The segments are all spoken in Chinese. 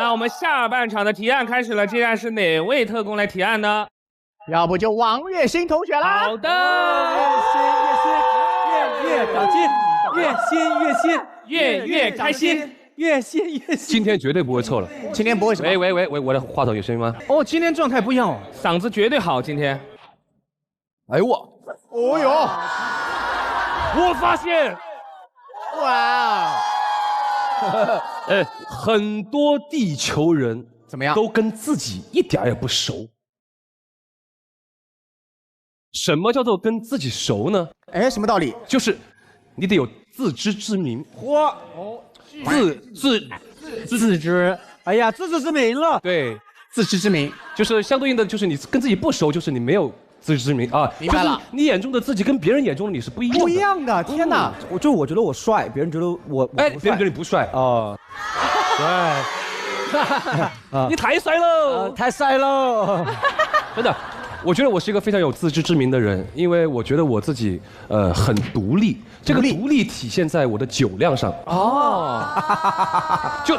那我们下半场的提案开始了，接下来是哪位特工来提案呢？要不就王栎鑫同学啦。好的，越长进，越新，越开心，越新越新。今天绝对不会错了。今天不会什么？喂，我的话筒有声音吗？哦，今天状态不一样哦，嗓子绝对好。今天，哎呦我，哦呦，我发现，哇，很多地球人怎么样？都跟自己一点也不熟。什么叫做跟自己熟呢？哎，什么道理？就是你得有自知之明。嚯，自知，哎呀，自知之明了。对，自知之明就是相对应的，就是你跟自己不熟，就是你没有自知之明啊。明白了，你眼中的自己跟别人眼中的你是不一样的。不一样的，天哪！我觉得我帅，别人觉得我哎，别人觉得你不帅哦，帅，你太帅了，太帅了，真的。我觉得我是一个非常有自知之明的人，因为我觉得我自己很独立。这个独立体现在我的酒量上。哦，就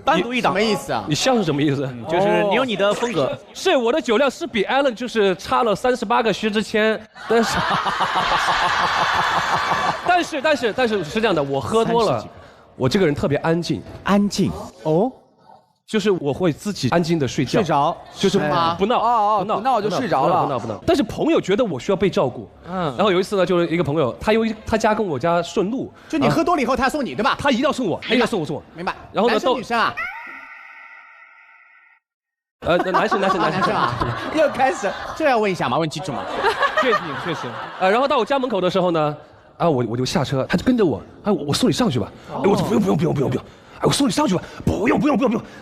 单独一档什么意思啊？你笑是什么意思？就是你有你的风格。是我的酒量是比 Allen 就是差了38个薛之谦，但是是这样的，我喝多了，我这个人特别安静。安静哦。就是我会自己安静的睡觉，睡着，就是不闹，不闹就睡着了，不闹。但是朋友觉得我需要被照顾，然后有一次呢，就是一个朋友，他家跟我家顺路，就你喝多了以后，他送你对吧？他一定要送我，他一定要送我，明白？然后呢，男生女生啊？男生啊，又开始，这要问一下吗？问清楚吗？确实，然后到我家门口的时候呢，我就下车，他就跟着我，我送你上去吧，我说不用。哎，我送你上去吧，不用，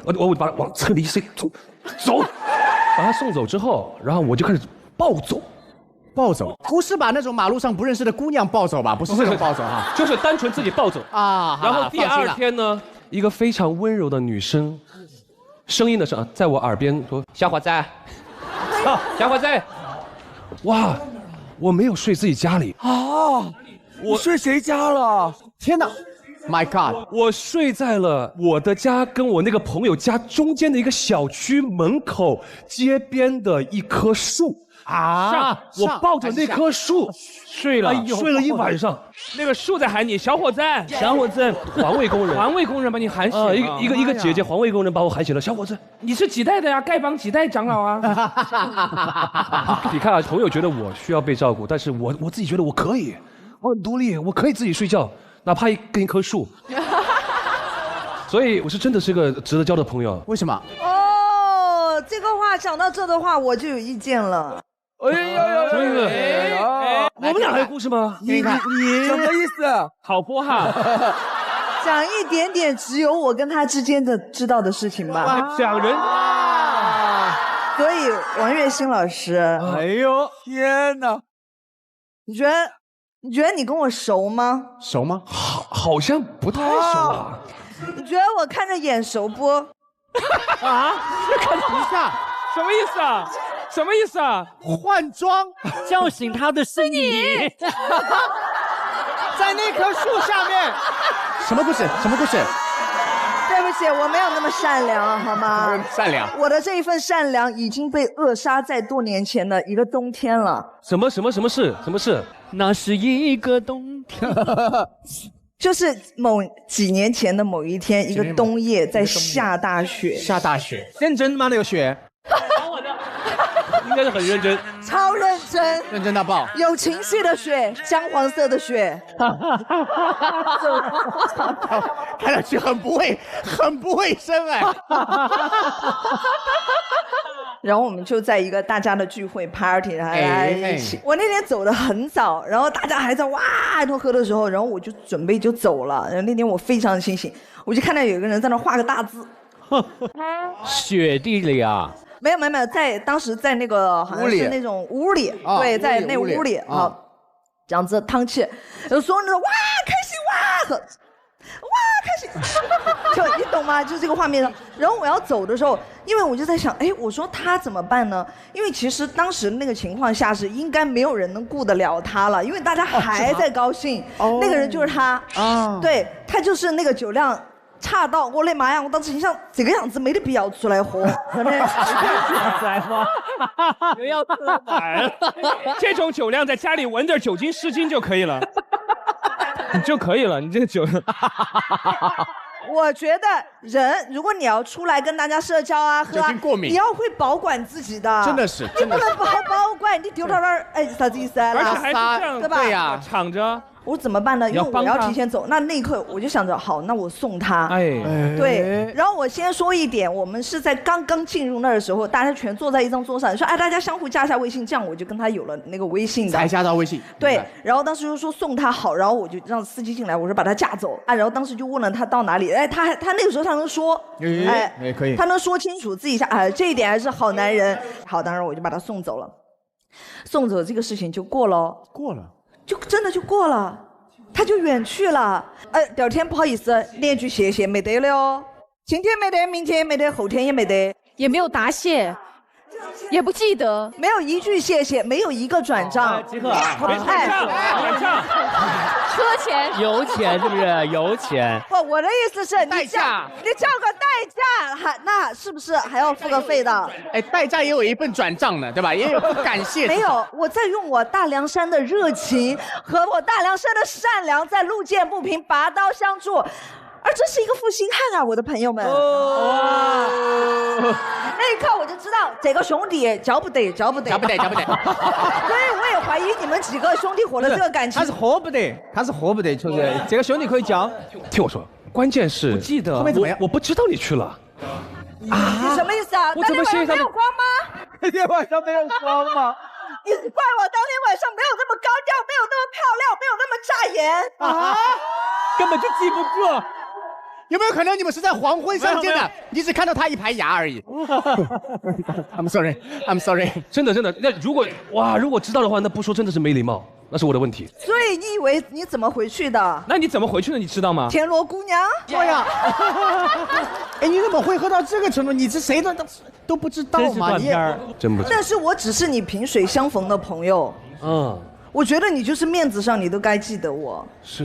我把他往车里一塞，走，把他送走之后，然后我就开始暴走，不是把那种马路上不认识的姑娘抱走吧？不是这种暴走哈，就是单纯自己暴走啊。然后第二天呢，一个非常温柔的女生，声音的是在我耳边说：“小伙子，小伙子，哇，我没有睡自己家里啊，我睡谁家了？天哪！” My God！ 我睡在了我的家跟我那个朋友家中间的一个小区门口街边的一棵树啊！我抱着那棵树睡了一晚上。那个树在喊你，小伙子，环卫工人把你喊醒了。一个姐姐环卫工人把我喊醒了，小伙子，你是几代的呀？丐帮几代长老啊？你看啊，朋友觉得我需要被照顾，但是我自己觉得我可以，我很独立，我可以自己睡觉。哪怕跟一棵树，所以我是真的是个值得交的朋友。为什么？哦，这个话讲到这的话，我就有意见了。我们俩还有故事吗？你什么意思？好播哈，讲一点点只有我跟他之间的知道的事情吧。讲人。所以王栎鑫老师，哎呦天哪！你觉得你跟我熟吗？熟吗？好像不太熟啊。你觉得我看着眼熟不？啊？看一下，什么意思啊？什么意思啊？换装，叫醒他的是你，在那棵树下面。什么故事？对不起，我没有那么善良，好吗？善良，我的这一份善良已经被扼杀在多年前的一个冬天了。什么事？那是一个冬天，就是几年前的某一天，一个冬夜在下大雪。认真吗？那个雪？应该是很认真，超认真，认真到爆，有情绪的雪，姜黄色的雪，看上去很不卫生哎。然后我们就在一个大家的聚会 party 来一起。我那天走得很早，然后大家还在哇都喝的时候，然后我就准备就走了。然后那天我非常清醒，我就看到有一个人在那画个大字。雪地里啊？没有，当时在那个好像是那种屋里，对，在那屋里啊，这样子汤气，然后所有人都哇开心哇开心，就你懂吗？就这个画面上。然后我要走的时候，因为我就在想，哎，我说他怎么办呢？因为其实当时那个情况下是应该没有人能顾得了他了，因为大家还在高兴。那个人就是他，对，他就是那个酒量差到我的妈呀！我当时心想，这个样子没得必要出来喝，真的。在吗？不要自满。这种酒量在家里闻点酒精湿巾就可以了，你就可以了。你这个酒，我觉得人，如果你要出来跟大家社交啊、喝啊，你要会保管自己的，真的是，你不能不好保管，你丢到那儿，哎，啥子意思啊？而且还是这样，对吧？对呀，敞着。我怎么办呢？因为我要提前走，那一刻我就想着，好，那我送他。哎，对。然后我先说一点，我们是在刚刚进入那儿的时候，大家全坐在一张桌上，说，哎，大家相互加一下微信，这样我就跟他有了那个微信的。才加到微信。对。然后当时就说送他好，然后我就让司机进来，我说把他架走啊。然后当时就问了他到哪里，哎，他那个时候他能说，哎，可以，他能说清楚自己哎，这一点还是好男人。好，当然我就把他送走了，送走这个事情就过了，就真的就过了。他就远去了，第二天不好意思，连句谢谢没得了哦，今天没得，明天也没得，后天也没得，也没有答谢，也不记得，没有一句谢谢，没有一个转账，集合啊，转账，车钱，油钱是不是？油钱。不，我的意思是你叫个代价，那是不是还要付个费的？哎，代价也有一份转账呢，对吧？也有感谢。没有，我在用我大凉山的热情和我大凉山的善良，在路见不平拔刀相助。而这是一个负心汉啊，我的朋友们。那一刻我就知道这个兄弟交不得。所以我也怀疑你们几个兄弟伙的这个感情。他是喝不得，就是这个兄弟可以交。听我说，关键是不记得，我不知道你去了。你什么意思啊？我怎么谢谢他们？没有光吗？那天晚上没有光吗？你是怪我当天晚上没有那么高调，没有那么漂亮，没有那么扎眼啊？根本就记不住。有没有可能你们是在黄昏相见的？你只看到他一排牙而已。I'm sorry。真的，那如果知道的话，那不说真的是没礼貌，那是我的问题。所以你以为你怎么回去的？那你怎么回去的？你知道吗？田螺姑娘。对呀。哎，你怎么会喝到这个程度？你是谁都不知道吗？你真不知道。但是我只是你萍水相逢的朋友。我觉得你就是面子上你都该记得我。是，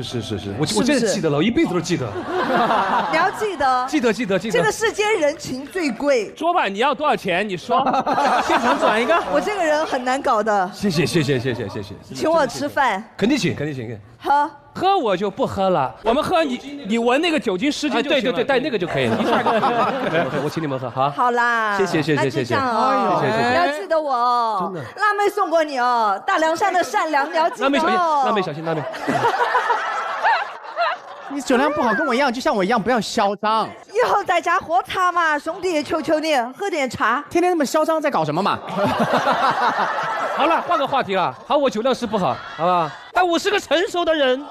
我真的记得了，我一辈子都记得。你要记得。记得。这个世间人情最贵。说吧，你要多少钱？你说，现场转一个。我这个人很难搞的。谢谢。请我吃饭。肯定请。喝我就不喝了，我们喝你闻那个酒精湿巾就行了。对，带那个就可以了。我请你们喝，好。好啦。谢谢。那就这样哦。你要记得我哦。真的。辣妹送过你哦，大凉山的善良，你要记得哦。辣妹小心。你酒量不好，跟我一样，就像我一样，不要嚣张。以后在家喝茶嘛，兄弟，求求你喝点茶。天天那么嚣张，在搞什么嘛？好了，换个话题了。好，我酒量是不好，好吧？但我是个成熟的人。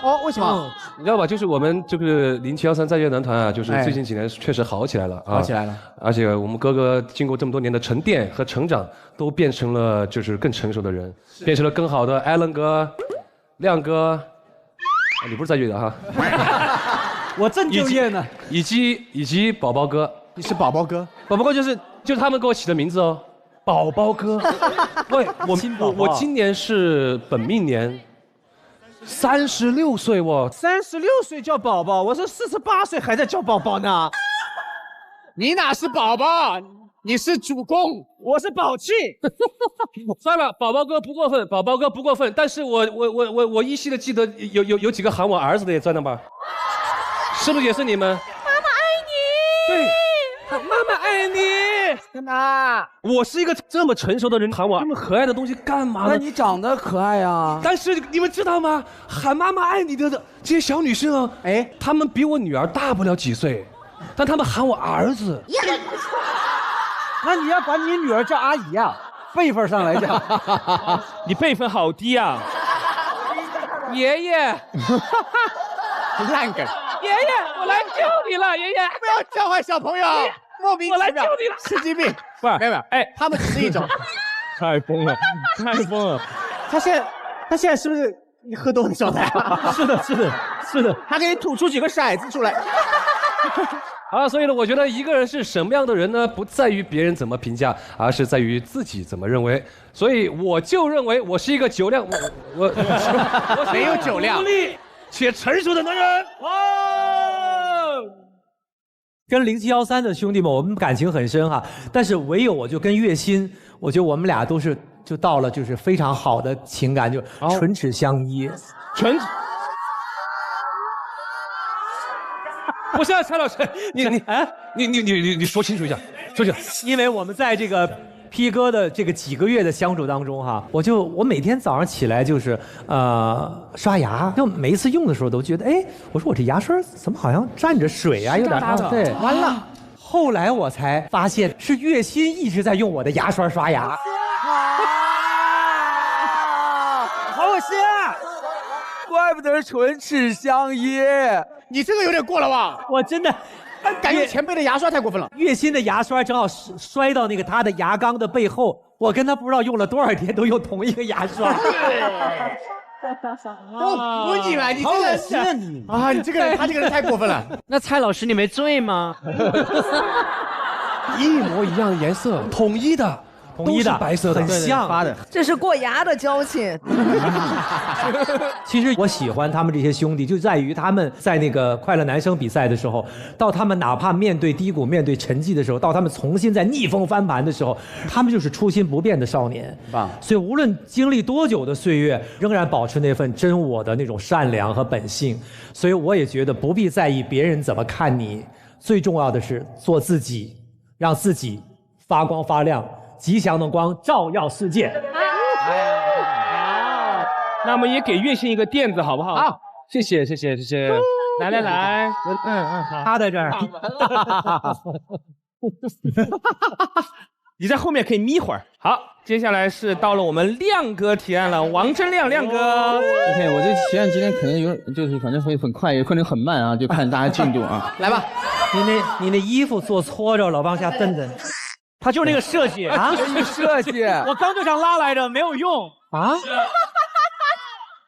哦，为什么？你知道吧？就是我们这个0713在业男团啊，就是最近几年确实好起来了啊，好起来了。而且我们哥哥经过这么多年的沉淀和成长，都变成了就是更成熟的人，变成了更好的艾伦哥、亮哥。你不是在业的哈？我正就业呢。以及宝宝哥。你是宝宝哥？宝宝哥就是他们给我起的名字哦。宝宝哥。喂，我今年是本命年。36岁哦，36岁叫宝宝，我是48岁还在叫宝宝呢。你哪是宝宝？你是主公，我是宝气。算了，宝宝哥不过分，但是我依稀的记得有几个喊我儿子的也在那吧？是不是也是你们？妈妈爱你。对，妈妈爱你。干嘛？我是一个这么成熟的人，喊我这么可爱的东西干嘛呢？那你长得可爱啊。但是你们知道吗？喊妈妈爱你的这些小女生啊，哎，她们比我女儿大不了几岁，但她们喊我儿子。那你要把你女儿叫阿姨啊，辈分上来讲。你辈分好低啊。爷爷。烂梗。爷爷，我来救你了，爷爷。不要教坏小朋友。莫名其妙，我来救你了，神经病！不是，没有，哎，他们只是一种，太疯了。他现在是不是你喝多的状态？是的，他给你吐出几个骰子出来。好，所以呢，我觉得一个人是什么样的人呢，不在于别人怎么评价，而是在于自己怎么认为。所以我就认为我是一个酒量，我没有酒量，努力且成熟的男人。哦。跟0713的兄弟们，我们感情很深哈，但是唯有我就跟月薪，我觉得我们俩都是就到了就是非常好的情感，就唇齿相依，不是蔡老师，你说清楚一下，说清楚。因为我们在这个 P 哥的这个几个月的相处当中哈，我每天早上起来就是刷牙，就每一次用的时候都觉得，哎，我说我这牙刷怎么好像沾着水啊，有点对，完了。后来我才发现是月薪一直在用我的牙刷刷牙，好恶心啊！怪不得唇齿相依，你这个有点过了吧？我真的。 感觉前辈的牙刷太过分了。月薪的牙刷正好摔到那个他的牙缸的背后，我跟他不知道用了多少天都用同一个牙刷。我你们，你这个是啊，你这个人，他这个人太过分了。那蔡老师你没醉吗？一模一样颜色，统一的。 统一的白色的，很像发的，这是过牙的交情。其实我喜欢他们这些兄弟，就在于他们在那个快乐男声比赛的时候，到他们哪怕面对低谷、面对沉寂的时候，到他们重新在逆风翻盘的时候，他们就是初心不变的少年。棒！所以无论经历多久的岁月，仍然保持那份真我的那种善良和本性。所以我也觉得不必在意别人怎么看你，最重要的是做自己，让自己发光发亮。 吉祥的光照耀世界。好，那么也给月薪一个垫子，好不好？好，谢谢。来，好，他在这儿。你在后面可以眯会儿。好，接下来是到了我们亮哥提案了，王铮亮哥。OK， 我这提案今天可能有点，就是反正会很快，也可能很慢啊，就看大家进度啊。来吧，你那衣服做搓着了，往下蹬蹬。 他就是那个设计啊，设计，我刚就想拉来着，没有用啊。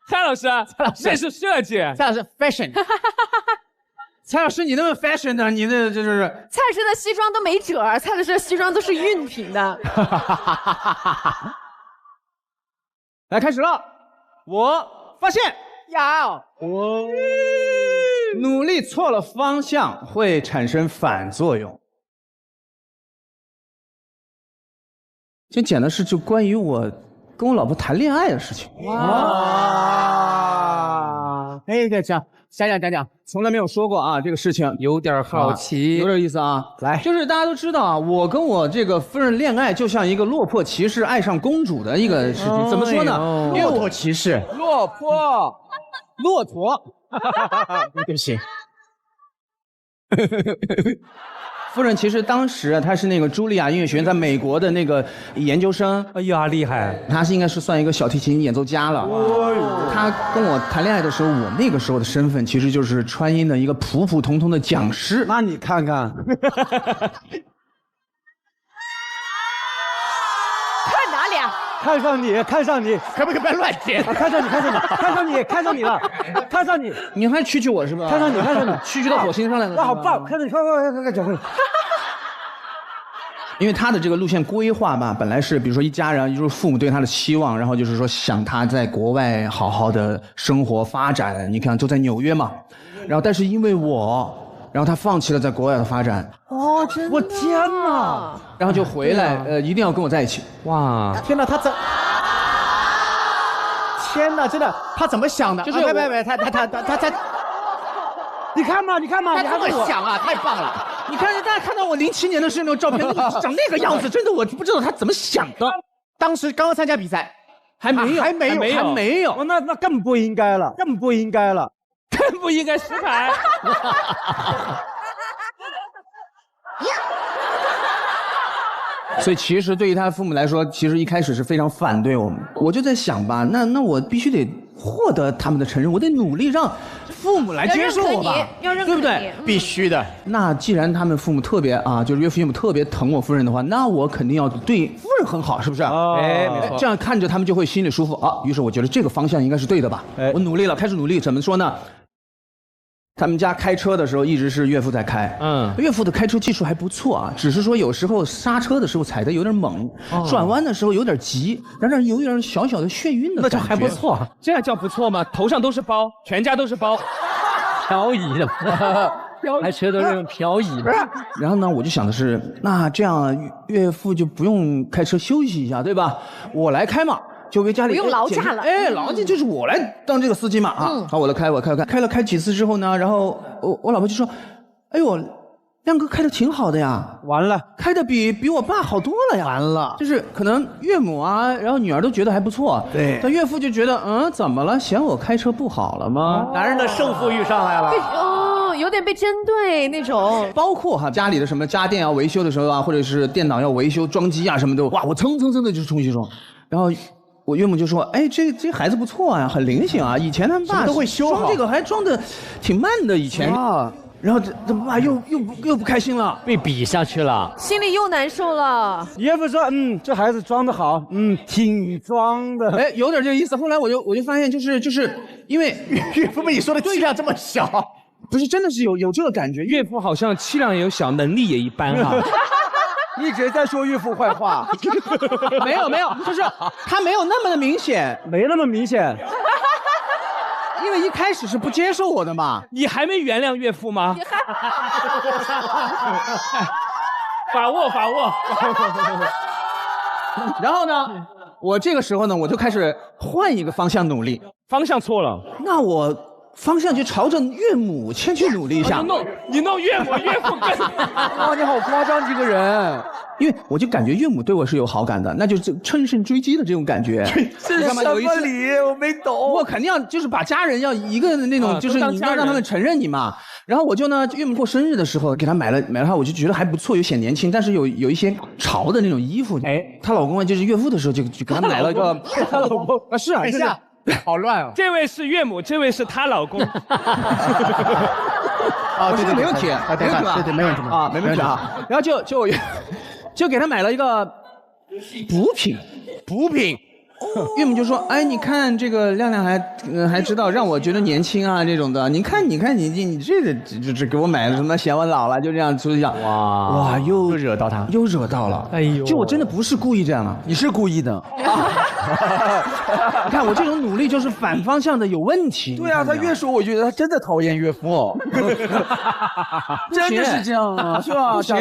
蔡老师，这是设计，蔡老师 fashion。蔡老师，你那么 fashion 的，你那就是蔡老师的西装都没褶，蔡老师的西装都是熨平的。来，开始了。我发现我努力错了方向会产生反作用。 先讲的是就关于我跟我老婆谈恋爱的事情。哇！哎，讲，从来没有说过啊，这个事情有点好奇，有点意思啊。来，就是大家都知道啊，我跟我这个夫人恋爱就像一个落魄骑士爱上公主的一个事情。怎么说呢？骆驼骑士，骆驼，对不起。夫人其实当时她是那个茱莉亚音乐学院在美国的那个研究生。哎呀，厉害！她应该是算一个小提琴演奏家了。她跟我谈恋爱的时候，我那个时候的身份其实就是川音的一个普普通通的讲师。那你看看，看哪里啊？看上你，可不要乱点？看上你了，你还蛐蛐我是吧？看上你，蛐到火星上来了。哇，好棒！看讲会。因为他的这个路线规划吧，本来是比如说一家人，就是父母对他的期望，然后就是说想他在国外好好的生活发展。你看，都在纽约嘛，然后但是因为我，然后他放弃了在国外的发展。哦，真的！我天哪！然后就回来，一定要跟我在一起。哇！天哪，天哪，真的，他怎么想的？就是他。你看嘛，他这么想啊，太棒了！你看，大家看到我07年的时候那个照片，长那个样子，真的我不知道他怎么想的。当时刚刚参加比赛，还没有。哦，那更不应该了，更不应该失牌。所以其实对于他父母来说，其实一开始是非常反对我们。我就在想吧，那我必须得获得他们的承认，我得努力让父母来接受我吧，对不对？必须的。那既然他们父母特别啊，就是岳父岳母特别疼我夫人的话，那我肯定要对夫人很好，是不是？哎，没错。这样看着他们就会心里舒服啊。于是我觉得这个方向应该是对的吧？我努力了，开始努力。怎么说呢？他们家开车的时候一直是岳父在开，岳父的开车技术还不错啊，只是说有时候刹车的时候踩得有点猛，转弯的时候有点急，让人有点小小的眩晕的感觉。那就还不错，这样叫不错吗？头上都是包，全家都是包，漂移的。开车的那种漂移。然后呢，我就想的是，那这样岳父就不用开车休息一下，对吧？我来开嘛。就为家里不用劳驾了，劳驾就是我来当这个司机嘛啊！好，我来开几次之后呢，然后我老婆就说：“哎呦，亮哥开的挺好的呀，完了，开的比我爸好多了呀，完了，就是可能岳母啊，然后女儿都觉得还不错，对，但岳父就觉得怎么了？嫌我开车不好了吗？男人的胜负欲上来了，有点被针对那种。包括家里的什么家电要维修的时候啊，或者是电脑要维修装机啊什么的，哇，我蹭的就冲去装，然后。我岳母就说：“哎，这孩子不错啊，很灵性啊。以前他们爸都会修好，装这个还装的挺慢的。以前啊，然后这爸又不开心了，被比下去了，心里又难受了。岳父说：这孩子装的好，挺装的。哎，有点这个意思。后来我就发现，就是因为岳父被你说的气量这么小，不是真的是有这个感觉。岳父好像气量也有小，能力也一般哈。”一直在说岳父坏话，没有，就是他没有那么的明显，没那么明显，因为一开始是不接受我的嘛。你还没原谅岳父吗？把握。然后呢，我这个时候呢，我就开始换一个方向努力，方向错了，那我方向就朝着岳母先去努力一下。你弄岳父更哇，你好夸张这个人。因为我就感觉岳母对我是有好感的，那就是乘胜追击的这种感觉。这是什么理？我没懂。我肯定要就是把家人要一个那种，就是你要让他们承认你嘛。然后我就呢，岳母过生日的时候给她买了她，我就觉得还不错，有显年轻，但是有一些潮的那种衣服。哎，她老公啊，就是岳父的时候就给她买了一个。她老公啊，是啊，等一下，好乱哦。这位是岳母，这位是她老公。啊，对，没问题，对，没问题啊，没问题啊。然后就给他买了一个补品。岳母就说：“哎，你看这个亮亮还知道让我觉得年轻啊这种的。你看你这个只给我买了什么嫌我老了，就这样说一下。哇，又惹到他，又惹到了。哎呦，就我真的不是故意这样的，你是故意的。你看我这种努力就是反方向的有问题。对啊，他越说我觉得他真的讨厌岳父。真的是这样啊，是吧？不行，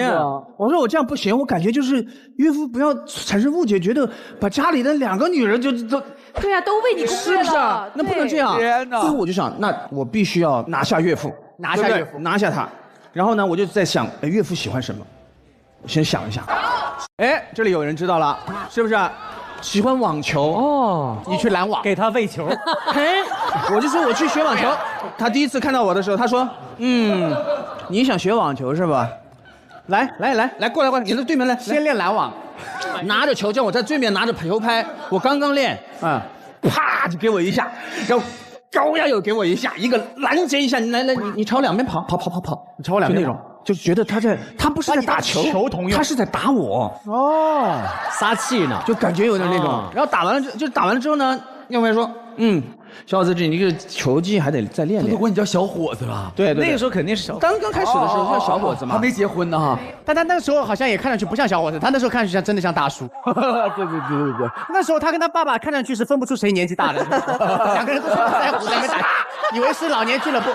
我说我这样不行，我感觉就是岳父不要产生误解，觉得把家里的2个女人就都对啊，都为你攻略了，是不是？那不能这样。天哪！最后我就想，那我必须要拿下岳父，拿下他。然后呢，我就在想，哎，岳父喜欢什么？我先想一下。哎，这里有人知道了，是不是？喜欢网球哦，你去拦网，给他喂球。嘿，我就说我去学网球。他第一次看到我的时候，他说：“你想学网球是吧？来，过来，你到对面来，先练拦网。”拿着球，叫我在对面拿着球拍，我刚刚练，啪就给我一下，然后高压又给我一下，一个拦截一下，你朝2边跑，你朝我2边就那种，就是觉得他不是在打球，他是在打我，撒气呢，就感觉有点那种。然后打完了之后呢，要不然说，小伙子，你这个球技还得再练练。他都管你叫小伙子了。对，那个时候肯定是小伙子。刚开始的时候叫小伙子嘛，还没结婚呢哈。但他那时候好像也看上去不像小伙子，他那时候看上去真的像大叔。对。那时候他跟他爸爸看上去是分不出谁年纪大的，2个人都在湖那边打，以为是老年俱乐部。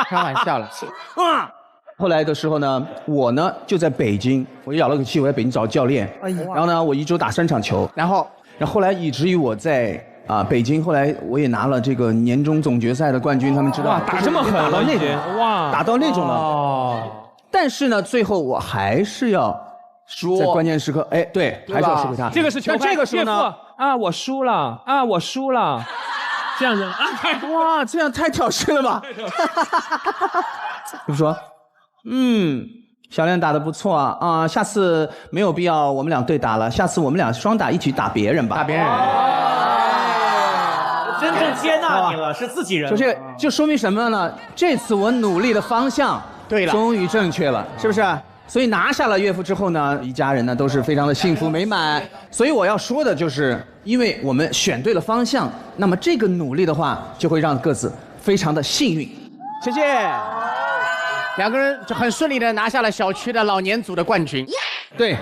开玩笑了。后来的时候呢，我呢就在北京，我咬了口气，我在北京找教练。然后呢，我1周打3场球。然后后来以至于我在北京，后来我也拿了这个年终总决赛的冠军，他们知道。哇，打这么狠了，已经哇，打到那种了。但是呢，最后我还是要说，在关键时刻，哎，对，还是要输给他。这个是球拍。这个时候呢，我输了，这样子哇，这样太挑衅了吧？就说。小亮打得不错啊，下次没有必要我们俩对打了，下次我们俩双打一起打别人吧。打别人，真正接纳你了，是自己人。就说明什么呢？这次我努力的方向对了，终于正确了，是不是？所以拿下了岳父之后呢，一家人呢都是非常的幸福美满。所以我要说的就是，因为我们选对了方向，那么这个努力的话，就会让各自非常的幸运。谢谢。2个人就很顺利的拿下了小区的老年组的冠军。对。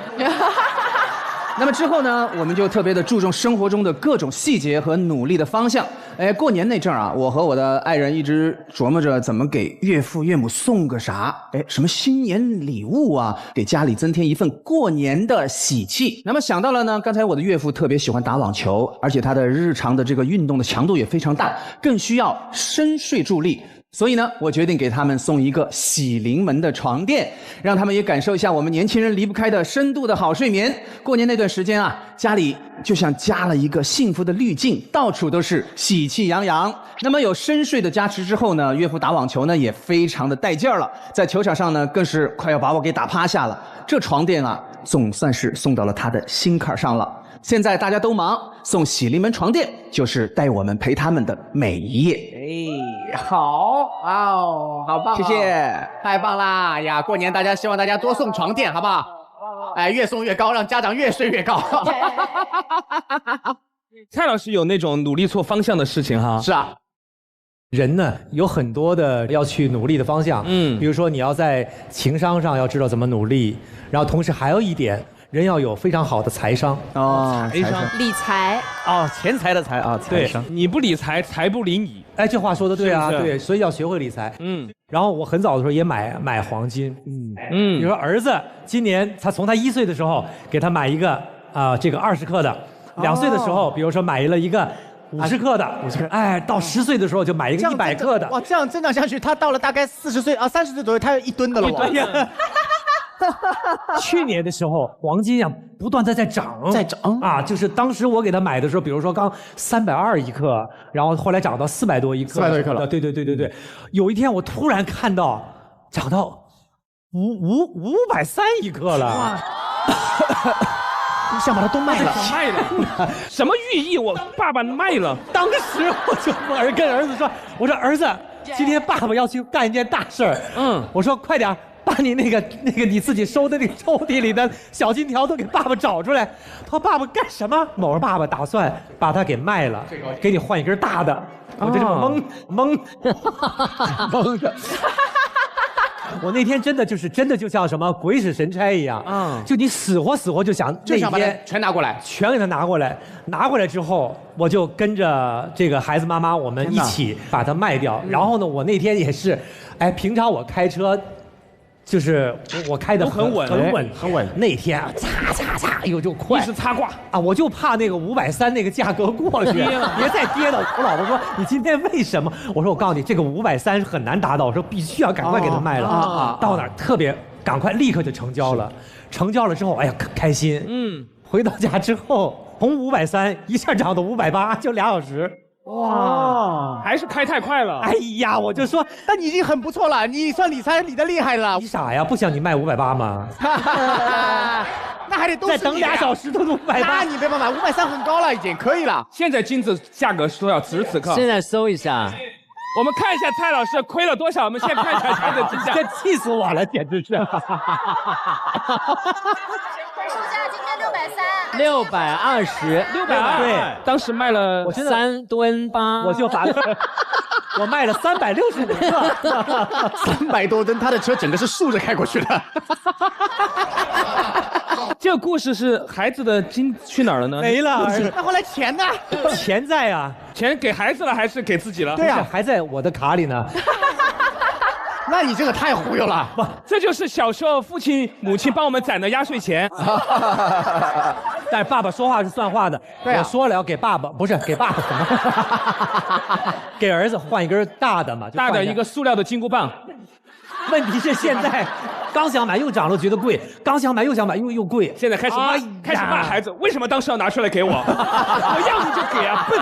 那么之后呢，我们就特别的注重生活中的各种细节和努力的方向。哎，过年那阵儿啊，我和我的爱人一直琢磨着怎么给岳父岳母送个啥，哎，什么新年礼物啊，给家里增添一份过年的喜气。那么想到了呢，刚才我的岳父特别喜欢打网球，而且他的日常的这个运动的强度也非常大，更需要深睡助力。所以呢，我决定给他们送一个喜临门的床垫，让他们也感受一下我们年轻人离不开的深度的好睡眠。过年那段时间啊，家里就像加了一个幸福的滤镜，到处都是喜气洋洋。那么有深睡的加持之后呢，岳父打网球呢也非常的带劲儿了，在球场上呢更是快要把我给打趴下了。这床垫啊，总算是送到了他的心坎上了。现在大家都忙，送喜临门床垫就是带我们陪他们的每一夜。哎，好哦，好棒、哦，谢谢，太棒啦呀！过年大家希望大家多送床垫，好不好？哎，越送越高，让家长越睡越高。蔡老师有那种努力错方向的事情哈？是啊，人呢有很多的要去努力的方向，比如说你要在情商上要知道怎么努力，然后同时还有一点。人要有非常好的财商哦，财商理财哦，钱财的财啊，财商。你不理财，财不理你。哎，这话说的对啊，是对，所以要学会理财。然后我很早的时候也买黄金，比如说儿子今年他从他1岁的时候给他买一个这个20克的，2岁的时候比如说买了一个50克的，50克，哎，到10岁的时候就买一个100克的。哇，这样增长下去，他到了大概40岁啊30岁左右，他有1吨的了。对呀。去年的时候，黄金呀不断的在涨啊，就是当时我给他买的时候，比如说刚320一克，然后后来涨到400多一克，400多一克了。对，有一天我突然看到涨到530一克了，想把它都卖了，什么寓意？我爸爸卖了。当时我就跟儿子说，我说儿子，今天爸爸要去干一件大事儿，我说快点。把你那个你自己收的那个抽屉里的小金条都给爸爸找出来。他说爸爸干什么？我说爸爸打算把它给卖了，给你换一根大的。我这懵的。我那天真的就像什么鬼使神差一样，就你死活就想把它全拿过来，全给他拿过来。拿过来之后，我就跟着这个孩子妈妈我们一起把它卖掉。然后呢，我那天也是，哎，平常我开车。就是我开的很稳。那天啊，擦，哎呦就快，一直擦挂啊！我就怕那个530那个价格过去，别再跌了。我老婆说：“你今天为什么？”我说：“我告诉你，这个530很难达到。”我说：“必须要赶快给他卖了。”到哪儿特别赶快，立刻就成交了。成交了之后，哎呀，开心。回到家之后，从530一下涨到580，就2小时。哇，还是开太快了。哎呀，我就说，但你已经很不错了，你算理财理得厉害了。你傻呀？不想你卖580吗？那还得再等2小时都是580。那你没办法，530很高了，已经可以了。现在金子价格是多少？此时此刻。现在搜一下，我们看一下蔡老师亏了多少。我们先看一下他的金价。这气死我了，简直是。售价今天620，对，当时卖了3吨8，我就把我卖了365克，300多吨，他的车整个是竖着开过去的。这个故事是孩子的金去哪儿了呢？没了，那后来钱呢？钱在啊，钱给孩子了还是给自己了？对啊，还在我的卡里呢。那你这个太忽悠了，不，这就是小时候父亲母亲帮我们攒的压岁钱。但是爸爸说话是算话的，对啊，我说了要给爸爸，不是给爸爸什么，给儿子换一根大的嘛，大的一个塑料的金箍棒。问题是现在刚想买又涨了，觉得贵；刚想买又想买又贵。现在开始骂孩子，为什么当时要拿出来给我？我要你就给啊，笨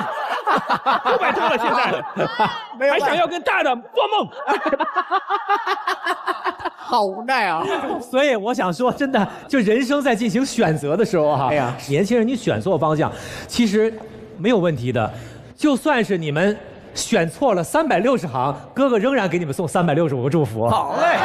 ！500多了，现在还想要更大的，做梦！好无奈啊！所以我想说，真的，就人生在进行选择的时候哈，年轻人你选错方向，其实没有问题的。就算是你们选错了360行，哥哥仍然给你们送365个祝福。好嘞，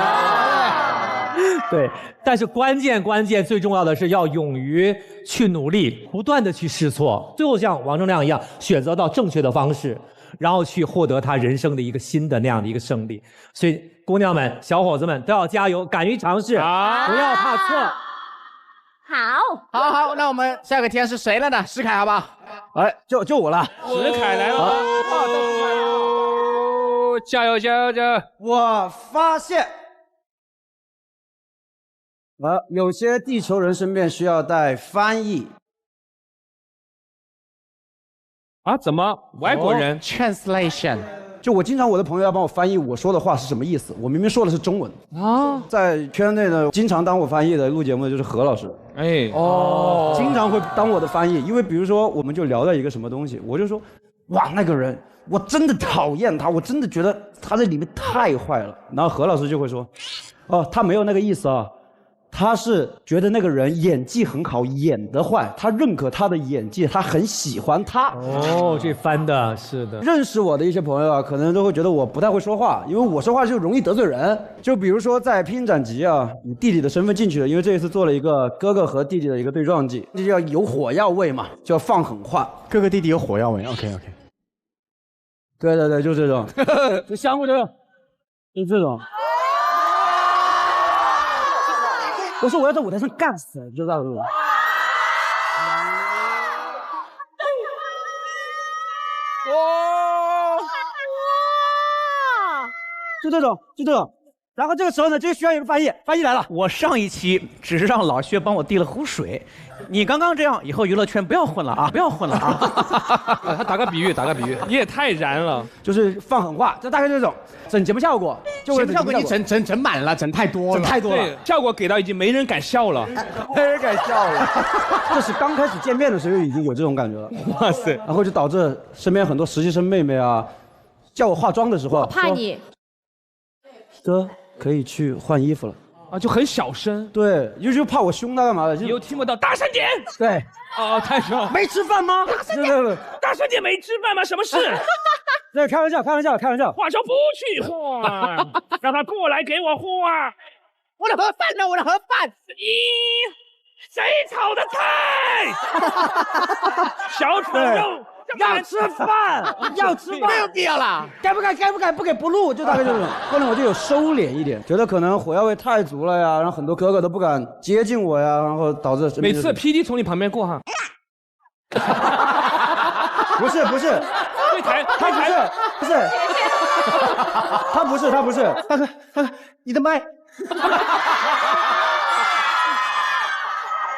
对，但是关键最重要的是要勇于去努力，不断的去试错，最后像王铮亮一样选择到正确的方式，然后去获得他人生的一个新的那样的一个胜利。所以姑娘们、小伙子们都要加油，敢于尝试，不要怕错。好，那我们下个天是谁了呢？石凯，好不好？哎，就我了，石凯来了，加油！我发现，有些地球人身边需要带翻译。啊？怎么？外国人？Translation。就我经常我的朋友要帮我翻译我说的话是什么意思，我明明说的是中文啊。在圈内呢，经常当我翻译的录节目的就是何老师，经常会当我的翻译，因为比如说我们就聊到一个什么东西，我就说，哇，那个人我真的讨厌他，我真的觉得他在里面太坏了，然后何老师就会说，哦，他没有那个意思啊。他是觉得那个人演技很好，演得坏，他认可他的演技，他很喜欢他。哦，这翻的是的。认识我的一些朋友啊，可能都会觉得我不太会说话，因为我说话就容易得罪人。就比如说在拼斩集啊，以弟弟的身份进去了，因为这一次做了一个哥哥和弟弟的一个对撞技，这就要有火药味嘛，就要放狠话。哥哥弟弟有火药味 ，OK。对，就这种，就相互就这种。我说我要在舞台上干死，你知道吗？就这种。然后这个时候呢，就需要一个翻译来了。我上一期只是让老薛帮我递了壶水，你刚刚这样，以后娱乐圈不要混了啊！他打个比喻，你也太燃了，就是放狠话，这大概这种整节目效果，节目效果你整满了，整太多了，对，效果给到已经没人敢笑了，这是刚开始见面的时候已经有这种感觉了，哇塞！然后就导致身边很多实习生妹妹啊，叫我化妆的时候，我怕你，哥可以去换衣服了。啊，就很小声，对，就怕我凶他干嘛的？你又听不到，大声点。对，哦，太凶了。没吃饭吗？大声点，大声点，没吃饭吗？什么事？对，开玩笑。话说不去画，让他过来给我画。我的盒饭呢？我的盒饭。谁炒的菜？小炒肉。要吃饭，没有必要了。该不该不给不录，就大概这种。后来我就有收敛一点，觉得可能火药味太足了呀，然后很多哥哥都不敢接近我呀，然后导致每次 PD 从你旁边过哈。不是，对台，他不是，大哥，你的麦。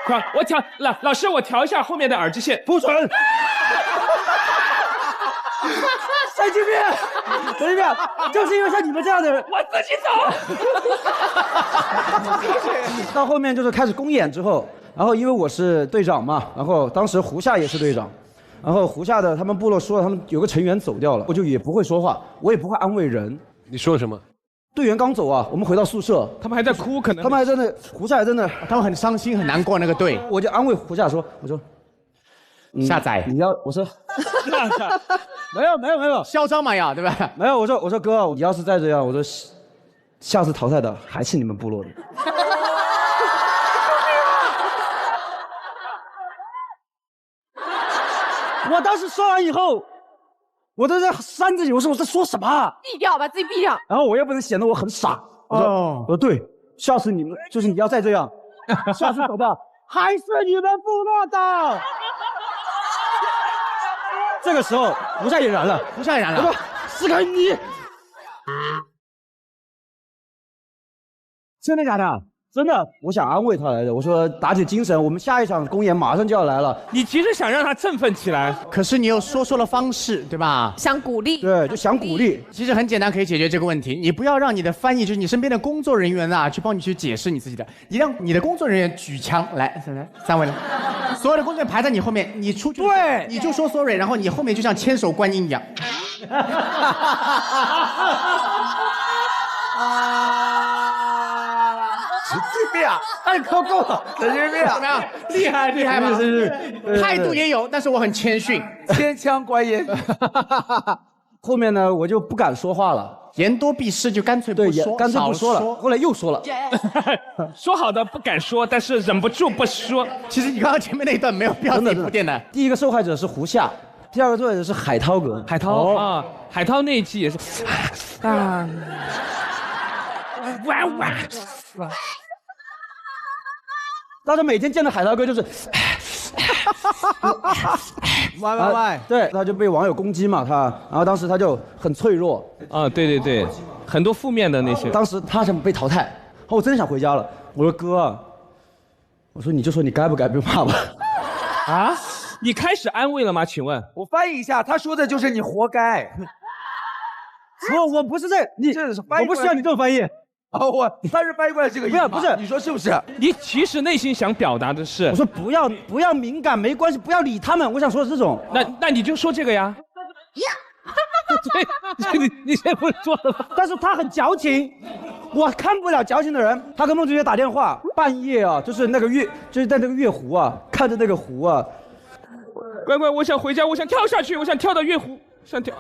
快，我调老师，我调一下后面的耳机线，不准。神经病！就是因为像你们这样的人，我自己走。到后面就是开始公演之后，然后因为我是队长嘛，然后当时胡夏也是队长，然后胡夏的他们部落说他们有个成员走掉了，我就也不会说话，我也不会安慰人。你说了什么？队员刚走啊，我们回到宿舍，他们还在哭，可能他们还在那，胡夏还在那，他们很伤心很难过那个队，我就安慰胡夏说，我说。下载，你要我说，没有，嚣张嘛要对吧？没有，我说哥，你要是再这样，我说下次淘汰的还是你们部落的。我当时说完以后，我都在扇自己，我说我在说什么？闭掉，把自己闭掉。然后我又不能显得我很傻，我说对，下次你们就是你要再这样，下次走吧。还是你们部落的。这个时候，胡夏也燃了。我说：“是个你，真的假的？真的，我想安慰他来的。我说打起精神，我们下一场公演马上就要来了。你其实想让他振奋起来，可是你又说错了方式，对吧？想鼓励，对，就想鼓励。其实很简单，可以解决这个问题。你不要让你的翻译，就是你身边的工作人员啊，去帮你去解释你自己的。你让你的工作人员举枪来，3位了，所有的工作人员排在你后面，你出去，对，你就说 sorry， 然后你后面就像千手观音一样。神经病啊！太抠够了，神经病啊！怎么样？厉害吧？是，态度也有，但是我很谦逊，千枪观音。后面呢，我就不敢说话了，言多必失，就干脆不说，干脆不说了。后来又说了，说好的不敢说，但是忍不住不说。其实你刚刚前面那一段没有必要自己铺垫的。第一个受害者是胡夏，第二个受害者是海涛哥。海涛啊，海涛那一期也是啊。当时每天见到海涛哥就是，喂，对，他就被网友攻击嘛，然后当时他就很脆弱啊，对，很多负面的那些。当时他想被淘汰，我真的想回家了。我说哥，我说你就说你该不该被骂吧。啊？你开始安慰了吗？请问，我翻译一下，他说的就是你活该。我不是这，我不需要你这么翻译。他是翻译过来这个意思。不是，你说是不是？你其实内心想表达的是，我说不要敏感，没关系，不要理他们。我想说的是这种。那你就说这个呀。对，你现在不是说了吗？但是他很矫情，我看不了矫情的人。他跟孟子学打电话，半夜啊，就是在那个月湖啊，看着那个湖啊。乖，我想回家，我想跳下去，我想跳到月湖。神经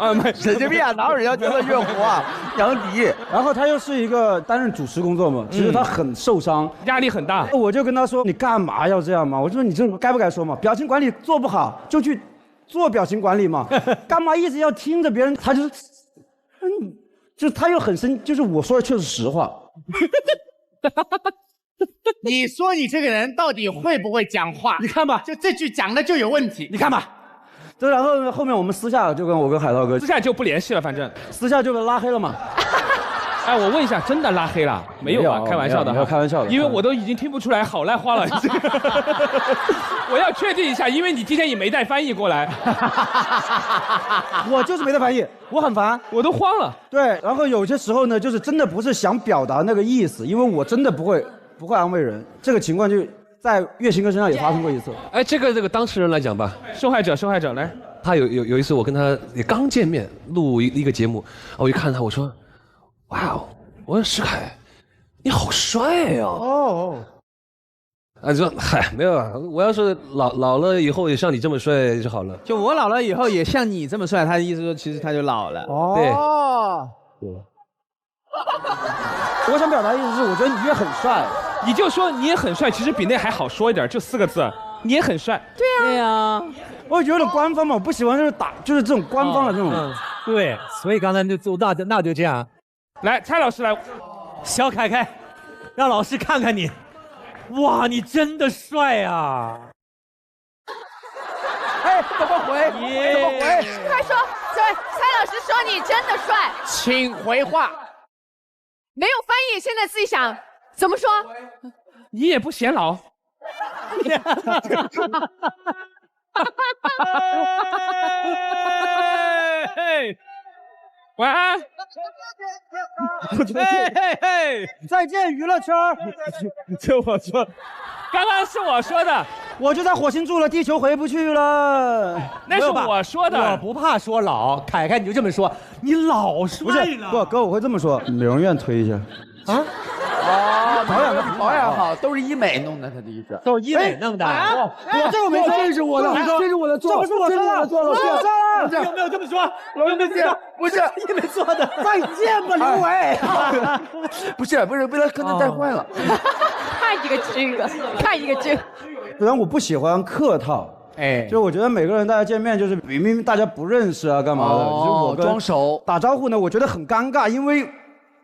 病啊！哪有人要跳到月湖啊？杨迪，然后他又是一个担任主持工作嘛，其实他很受伤，压力很大。我就跟他说：“你干嘛要这样嘛？”我说：“你这该不该说嘛？表情管理做不好就去做表情管理嘛，干嘛一直要听着别人？”他就是，就他又很生，就是我说的却是实话。你说你这个人到底会不会讲话？你看吧，就这句讲的就有问题。你看吧。对，然后呢，后面我们私下就跟我跟海涛哥，私下就不联系了，反正私下就被拉黑了嘛。哎，我问一下，真的拉黑了？没有啊，开玩笑的，没有开玩笑的。因为我都已经听不出来好赖话了。我要确定一下，因为你今天也没带翻译过来。我就是没带翻译，我很烦，我都慌了。对，然后有些时候呢，就是真的不是想表达那个意思，因为我真的不会安慰人。这个情况就在岳行哥身上也发生过一次。哎，这个当事人来讲吧，受害者来。他有一次我跟他也刚见面，录一个节目，我一看他，我说，哇哦，我说石凯，你好帅哦。就说嗨，没有啊，我要是老了以后也像你这么帅就好了。就我老了以后也像你这么帅，他的意思说其实他就老了。对。我想表达的意思是，我觉得你也很帅。你就说你也很帅，其实比那还好说一点，就4个字，你也很帅。对呀。我觉得官方嘛，我不喜欢就是这种官方的这种。对，所以刚才那就这样。来，蔡老师来，小凯凯，让老师看看你。哇，你真的帅啊！哎，怎么回？快说，蔡老师说你真的帅，请回话。没有翻译，现在自己想怎么说？你也不显老。晚安。再见娱乐圈。就我说，刚刚是我说的，我就在火星住了，地球回不去了。那是我说的。我不怕说老，凯凯你就这么说，你老帅了。不哥，我会这么说，美容院推一下。啊？保养好，都是医美弄的，他的意思。都是医美弄的。我这个没说，这是我的，这是我的做，这不是我做的，有没有这么说？刘梅姐，不是医美做的。再见吧，刘伟。不是，被他可能带坏了。看一个这个，看一个这个。虽然我不喜欢客套。就我觉得每个人大家见面就是明明大家不认识啊，干嘛的？就我装熟打招呼呢，我觉得很尴尬，因为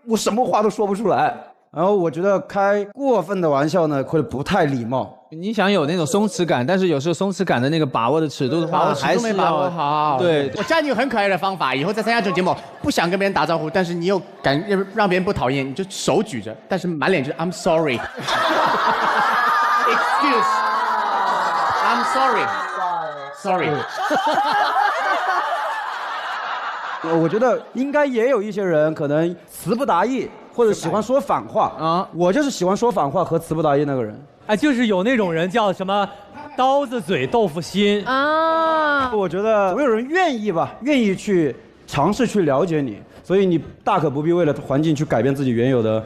我什么话都说不出来。然后我觉得开过分的玩笑呢，会不太礼貌。你想有那种松弛感，但是有时候松弛感的那个把握的尺度的话，还是没把握好。对，我教你有很可爱的方法，以后在参加这种节目，不想跟别人打招呼，但是你又敢让别人不讨厌，你就手举着，但是满脸就是 I'm sorry， excuse， I'm sorry。我觉得应该也有一些人可能词不达意，或者喜欢说反话啊。我就是喜欢说反话和词不达意那个人。哎，就是有那种人叫什么刀子嘴豆腐心啊。我觉得总有人愿意去尝试去了解你，所以你大可不必为了环境去改变自己原有的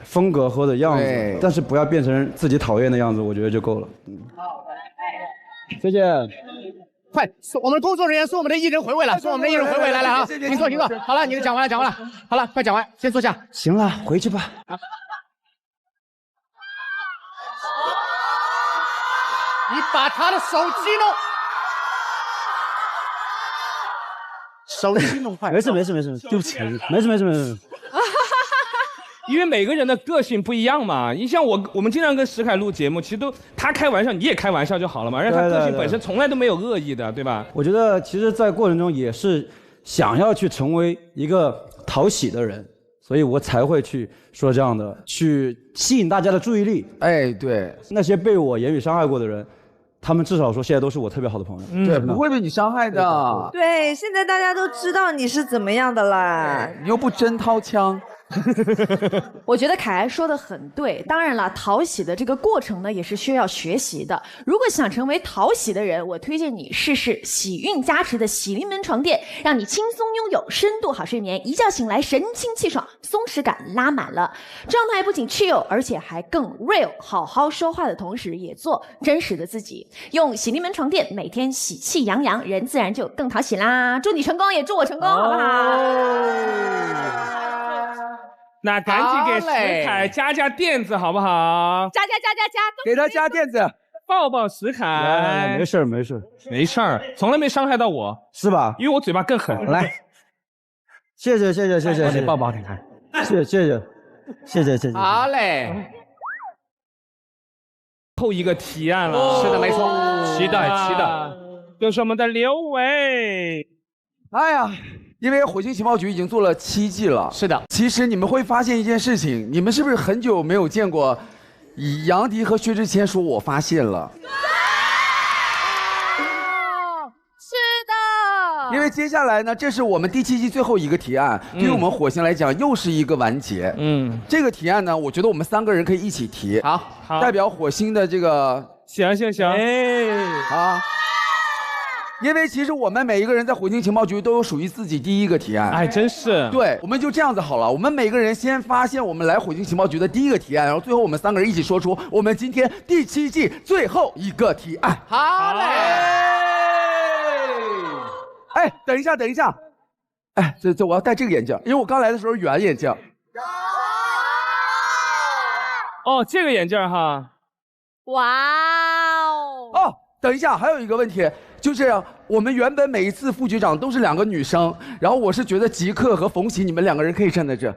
风格或者样子，但是不要变成自己讨厌的样子，我觉得就够了。再见。快，我们工作人员送我们的艺人回位了，送我们的艺人回位，来啊，请坐。好了，你的讲完了，好了，快讲完，先坐下。行了，回去吧。你把他的手机弄坏。没事，对不起，没事。因为每个人的个性不一样嘛。你像我们经常跟石凯录节目，其实都他开玩笑，你也开玩笑就好了嘛。而且他个性本身从来都没有恶意的，对吧？我觉得其实，在过程中也是想要去成为一个讨喜的人，所以我才会去说这样的，去吸引大家的注意力。哎，对，那些被我言语伤害过的人，他们至少说现在都是我特别好的朋友。对，不会被你伤害的。对，现在大家都知道你是怎么样的啦。你又不真掏枪。我觉得凯凯说的很对，当然了，讨喜的这个过程呢，也是需要学习的。如果想成为讨喜的人，我推荐你试试喜运加持的喜临门床垫，让你轻松拥有深度好睡眠，一觉醒来神清气爽，松弛感拉满了，状态不仅 chill， 而且还更 real。好好说话的同时，也做真实的自己。用喜临门床垫，每天喜气洋洋，人自然就更讨喜啦。祝你成功，也祝我成功，好不好？那赶紧给石凯加垫子，好不好？加，给他加垫子，抱抱石凯。没事没事没事儿，从来没伤害到我，是吧？因为我嘴巴更狠。来，谢谢，你抱抱看看。谢谢。好嘞。后一个提案了，是的，没错，期待。就是我们的刘伟。哎呀。因为火星情报局已经做了7季了，是的。其实你们会发现一件事情，你们是不是很久没有见过杨迪和薛之谦说我发现了？是的。因为接下来呢，这是我们第7季最后一个提案，对于我们火星来讲又是一个完结。这个提案呢，我觉得我们3个人可以一起提，好，代表火星的这个行，好。因为其实我们每一个人在火星情报局都有属于自己第一个提案。哎，真是。对，我们就这样子好了。我们每个人先发现我们来火星情报局的第一个提案，然后最后我们3个人一起说出我们今天第7季最后一个提案。好嘞。哎，等一下。哎，这我要戴这个眼镜，因为我刚来的时候圆眼镜。哦，这个眼镜哈。哇哦。哦，等一下，还有一个问题。就是我们原本每一次副局长都是2个女生，然后我是觉得吉克和冯喜你们2个人可以站在这。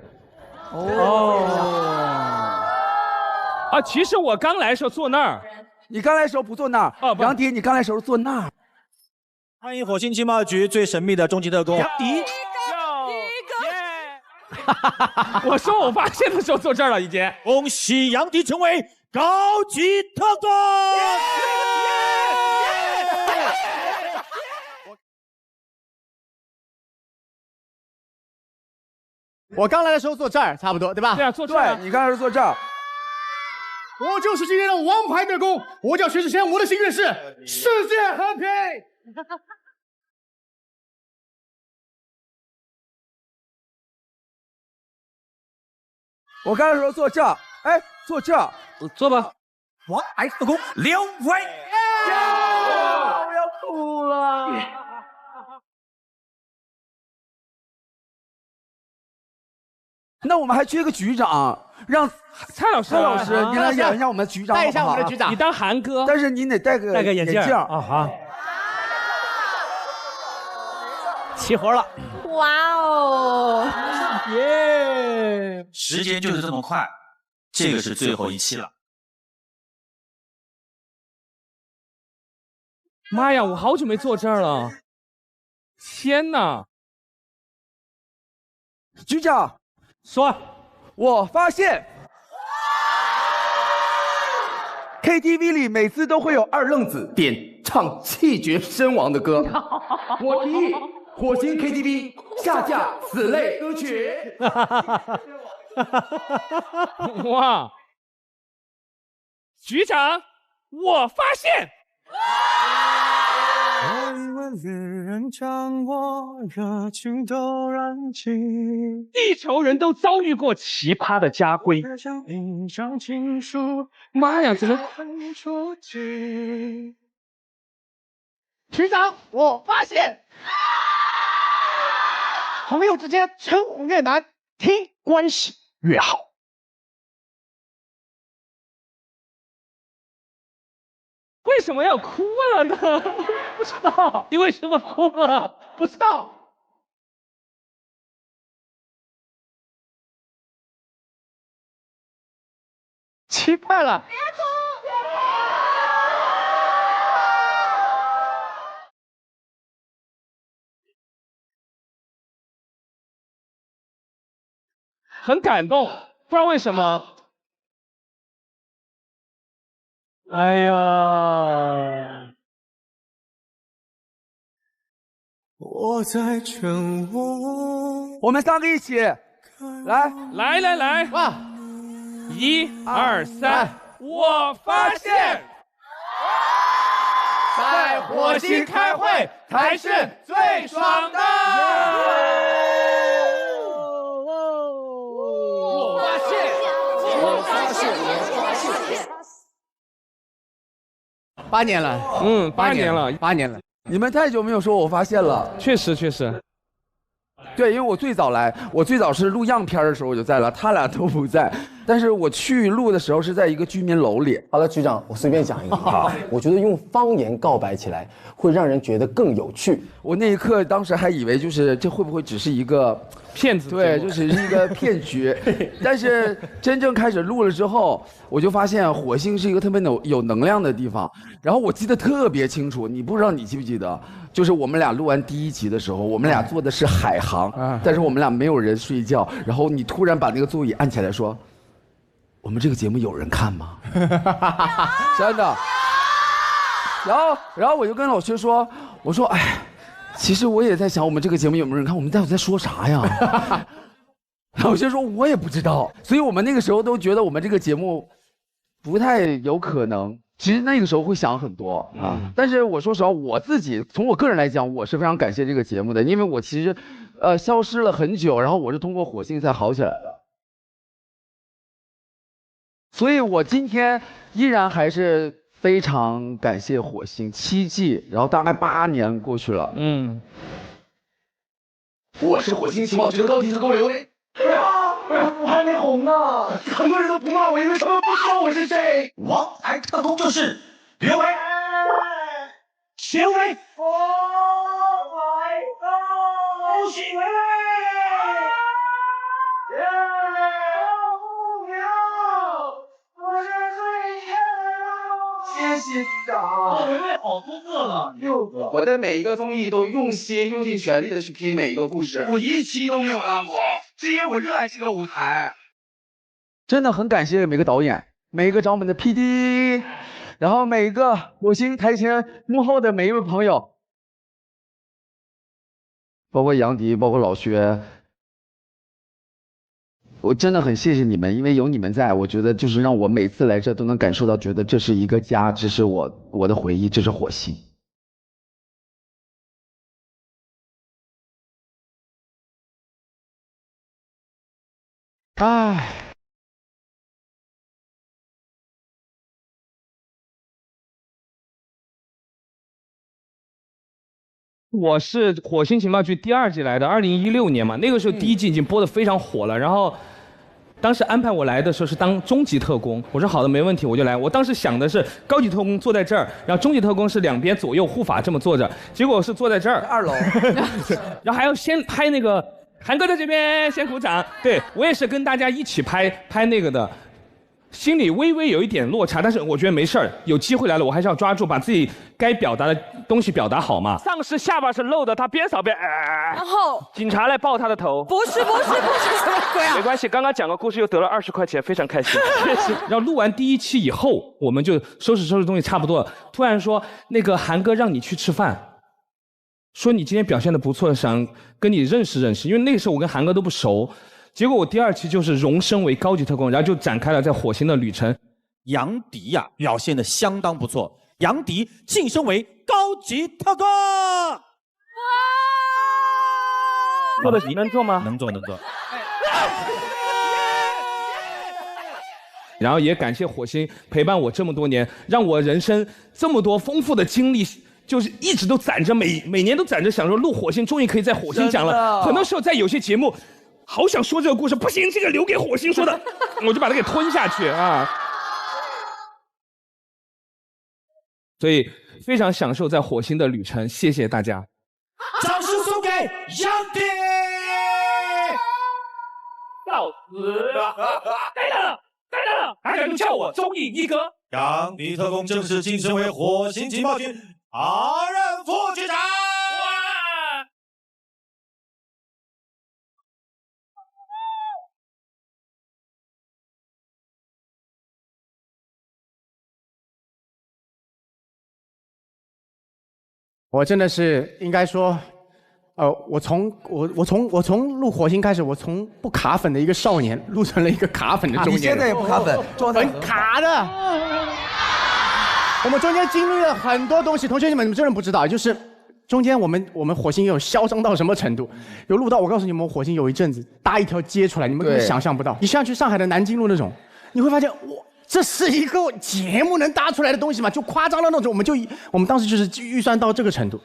啊，其实我刚来的时候坐那儿，你刚来的时候不坐那儿。哦，杨迪，你刚来的时候坐那儿。欢迎火星情报局最神秘的终极特工杨迪。我说我发现的时候坐这儿了，已经。恭喜杨迪成为高级特工。我刚来的时候坐这儿，差不多，对吧？对啊，坐这儿。对，你刚才是坐这儿。我就是今天的王牌特工，我叫薛之谦，我的心愿是世界和平。我刚才说坐这儿，哎，坐这儿，坐吧。王牌特工刘伟。我要吐了。那我们还缺个局长，让蔡老师，你来演一下我们局长，带一下我们的局长。你当韩哥，但是你得戴个眼镜啊，好。齐活了。哇哦！耶！时间就是这么快，这个是最后一期了。妈呀，我好久没坐这儿了！天哪！局长。说，我发现 KTV 里每次都会有2愣子点唱气绝身亡的歌。我提议火星 KTV 下架此类歌曲。哇！局长，我发现。地球人都遭遇过奇葩的家规。妈呀，怎么？局长，我发现朋友之间称呼越难听，关系越好。为什么要哭了呢？不知道，你为什么哭了？不知道。奇怪了。很感动，不知道为什么。哎呀，我在漩涡。我们3个一起，来，哇！1、2、3，我发现，在火星开会才是最爽的。我发现，8年了，8年了，8年了。你们太久没有说我发现了，确实。对，因为我最早来，我最早是录样片的时候我就在了，他俩都不在。但是我去录的时候是在一个居民楼里。好了，局长，我随便讲一个。好，我觉得用方言告白起来会让人觉得更有趣。我那一刻当时还以为就是这会不会只是一个骗子？对，就是一个骗局。但是真正开始录了之后，我就发现火星是一个特别有能量的地方。然后我记得特别清楚，你不知道你记不记得？就是我们俩录完第1集的时候，我们俩坐的是海航，但是我们俩没有人睡觉。然后你突然把那个座椅按起来说：“我们这个节目有人看吗？”真的。然后我就跟老薛说：“我说，哎，其实我也在想，我们这个节目有没有人看？我们到底在说啥呀？”老薛说：“我也不知道。”所以我们那个时候都觉得我们这个节目不太有可能。其实那个时候会想很多啊，但是我说实话，我自己从我个人来讲，我是非常感谢这个节目的，因为我其实，消失了很久，然后我是通过火星才好起来的，所以我今天依然还是非常感谢火星7季，然后大概8年过去了，我是火星情报局的高级特工刘雷。我还没红呢，很多人都不骂我，因为他们不知道我是谁。王牌特工就是刘维，刘维。Oh my god！ 许维，我是最强的。谢谢局长。维维好多个了，6个。我的每一个综艺都用心用尽全力的去拼每一个故事，我1期都没有落过。是因为我热爱这个舞台，真的很感谢每个导演，每一个找我们的 PD， 然后每一个火星台前幕后的每一位朋友，包括杨迪，包括老薛，我真的很谢谢你们，因为有你们在，我觉得就是让我每次来这都能感受到，觉得这是一个家，这是我的回忆，这是火星。唉，我是火星情报局第2季来的，2016年嘛，那个时候第1季已经播得非常火了。然后，当时安排我来的时候是当中级特工，我说好的，没问题，我就来。我当时想的是高级特工坐在这儿，然后中级特工是两边左右护法这么坐着，结果是坐在这儿2楼，然后还要先拍那个。韩哥在这边先鼓掌，对我也是跟大家一起拍那个的，心里微微有一点落差，但是我觉得没事儿，有机会来了，我还是要抓住，把自己该表达的东西表达好嘛。丧尸下巴是露的，他边扫边，然后警察来抱他的头，不是什么鬼啊？没关系，刚刚讲个故事又得了20块钱，非常开心。然后录完第1期以后，我们就收拾东西差不多了，突然说那个韩哥让你去吃饭。说你今天表现的不错，想跟你认识认识，因为那个时候我跟韩哥都不熟。结果我第2期就是荣升为高级特工，然后就展开了在火星的旅程。杨迪呀，表现的相当不错，杨迪晋升为高级特工。做的你能做吗？能做。然后也感谢火星陪伴我这么多年，让我人生这么多丰富的经历。就是一直都攒着，每年都攒着，想说录火星，终于可以在火星讲了。很多时候在有些节目，好想说这个故事，不行，这个留给火星说的，我就把它给吞下去啊。所以非常享受在火星的旅程，谢谢大家。掌声送给杨迪，笑死了！当然了，大家都叫我综艺一哥。杨幂特工正式晋升为火星情报局2任副局长。我真的是应该说，我从录火星开始，我从不卡粉的一个少年，录成了一个卡粉的中年人。你现在也不卡粉，状态很卡的。我们中间经历了很多东西，同学们真的不知道，就是中间我们火星有嚣张到什么程度，有录到我告诉你们，火星有一阵子搭一条街出来，你们根本想象不到。你像去上海的南京路那种，你会发现哇。这是一个节目能搭出来的东西吗？就夸张的那种，我们当时就是预算到这个程度。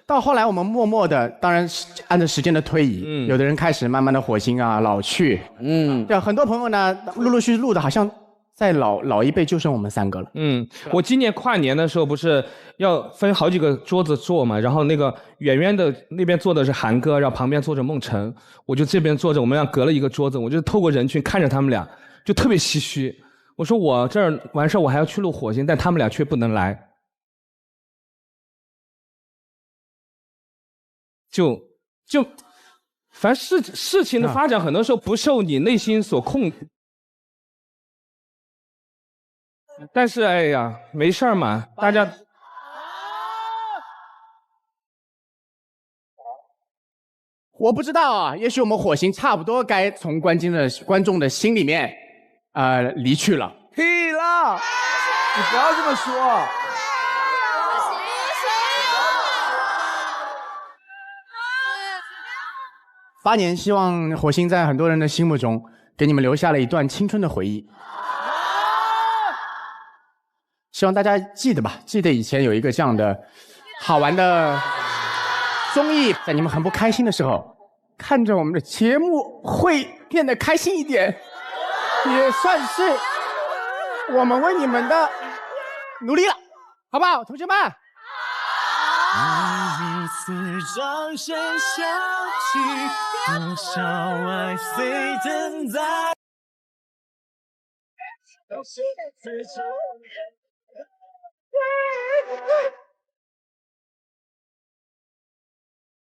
到后来我们默默的，当然按照时间的推移，有的人开始慢慢的火星啊老去，对，很多朋友呢陆陆续续录的，好像在老一辈就剩我们3个了。我今年跨年的时候不是要分好几个桌子坐嘛，然后那个远远的那边坐的是韩哥，然后旁边坐着孟晨，我就这边坐着，我们俩隔了一个桌子，我就透过人群看着他们俩，就特别唏嘘。我说我这儿完事儿，我还要去录火星，但他们俩却不能来，反正事情的发展很多时候不受你内心所控制。但是哎呀，没事儿嘛，大家。我不知道啊，也许我们火星差不多该从观众的心里面。离去了。屁了！你不要这么说。8年，希望火星在很多人的心目中给你们留下了一段青春的回忆。希望大家记得吧，记得以前有一个这样的好玩的综艺，在你们很不开心的时候，看着我们的节目会变得开心一点。也算是我们为你们的努力了，好不好，同学们？一次掌声响起，多少爱飞腾在。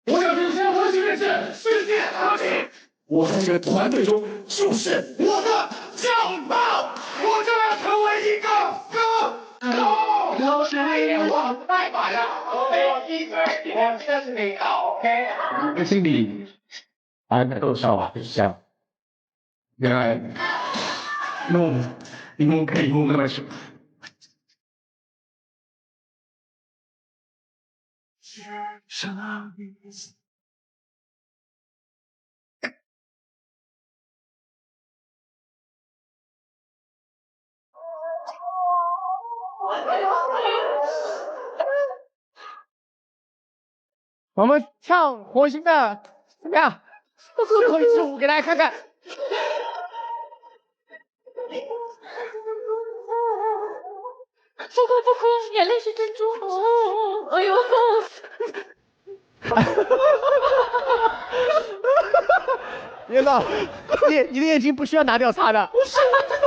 我想实现我的心愿是世界和平。我在这个团队中就是我的骄傲，我就要成为一个歌手。我太满了，我一个人真的 OK。你的心里还有多少想？原来梦可以梦那么久。我们唱火星的怎么样？最后一支舞给大家看看。不哭，眼泪是珍珠。哦，哎呦！领导，你的眼睛不需要拿掉擦的。不是，真的。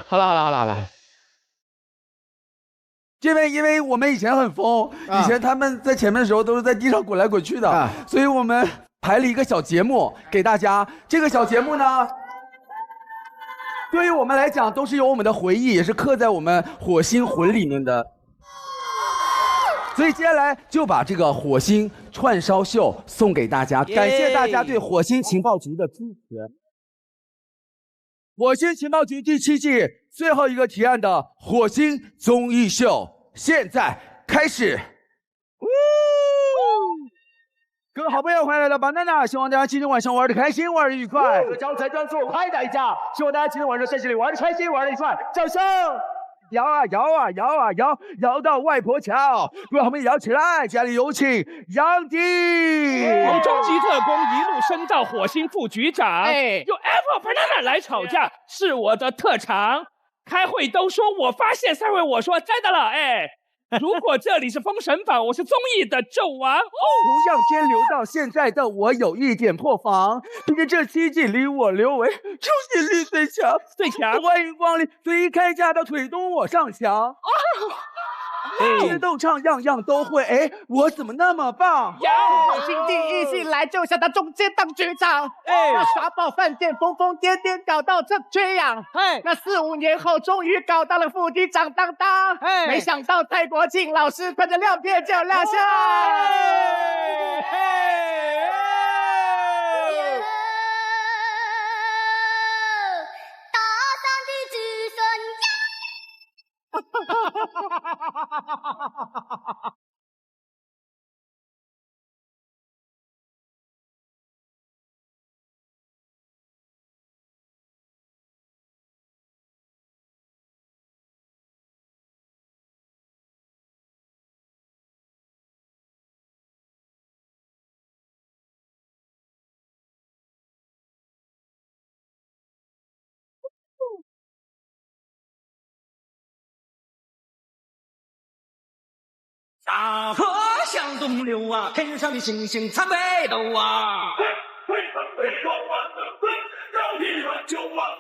好了。因为我们以前很疯，以前他们在前面的时候都是在地上滚来滚去的，所以我们排了一个小节目给大家。这个小节目呢，对于我们来讲都是有我们的回忆，也是刻在我们火星魂里面的。所以接下来就把这个火星串烧秀送给大家，感谢大家对火星情报局的支持。火星情报局第7季最后一个提案的火星综艺秀现在开始。各位好朋友，欢迎来到 banana， 希望大家今天晚上玩的开心，玩的愉快。招财专注，拍打一下，希望大家今天晚上在这里玩的开心，玩的愉快。掌声！摇啊摇啊摇啊摇，摇到外婆桥。各位好朋友摇起来，家里有请杨迪。从终极特工一路升到火星副局长，用 Apple banana 来吵架是我的特长。开会都说我发现，3位我说真的了，如果这里是封神榜，我是综艺的纣王。同样先留到现在的我有一点破防，毕竟这7季里我刘维出席率最强，欢迎光临，随意开价的腿东我上墙。决斗唱样样都会，哎，我怎么那么棒？火星第一季来就想到中间当局长，那耍宝饭店疯疯癫癫搞到这缺氧，那4、5年后终于搞到了副局长当当，没想到蔡国庆老师穿着亮片就亮相。大河向东流啊，天上的星星参北斗啊。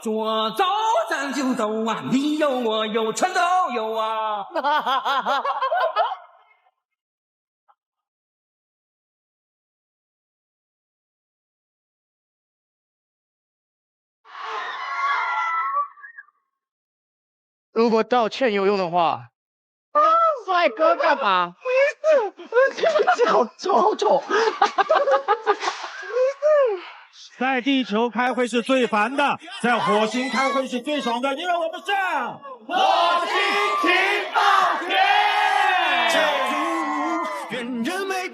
左走咱就走啊，你有我有全都有啊。如果道歉有用的话，帅哥干嘛？这好丑。在地球开会是最烦的，在火星开会是最爽的，因为我们是火星情报局。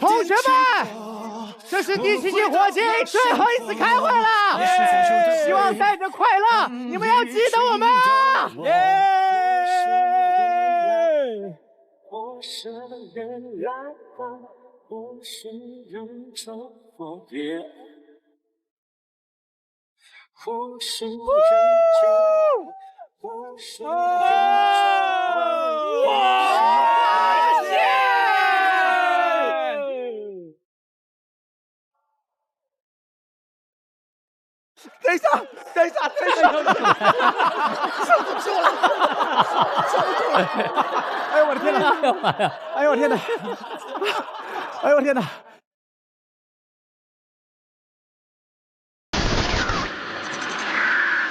同学们，这是第7季火星最后一次开会了，希望带着快乐，你们要记得我们啊！我是人来吧，我是人走我别，我是人走，我是人走。哇！谢谢。等一下，受不住了，受不住了！哎呦我的天哪！哎呦我天哪！哎呦我天哪！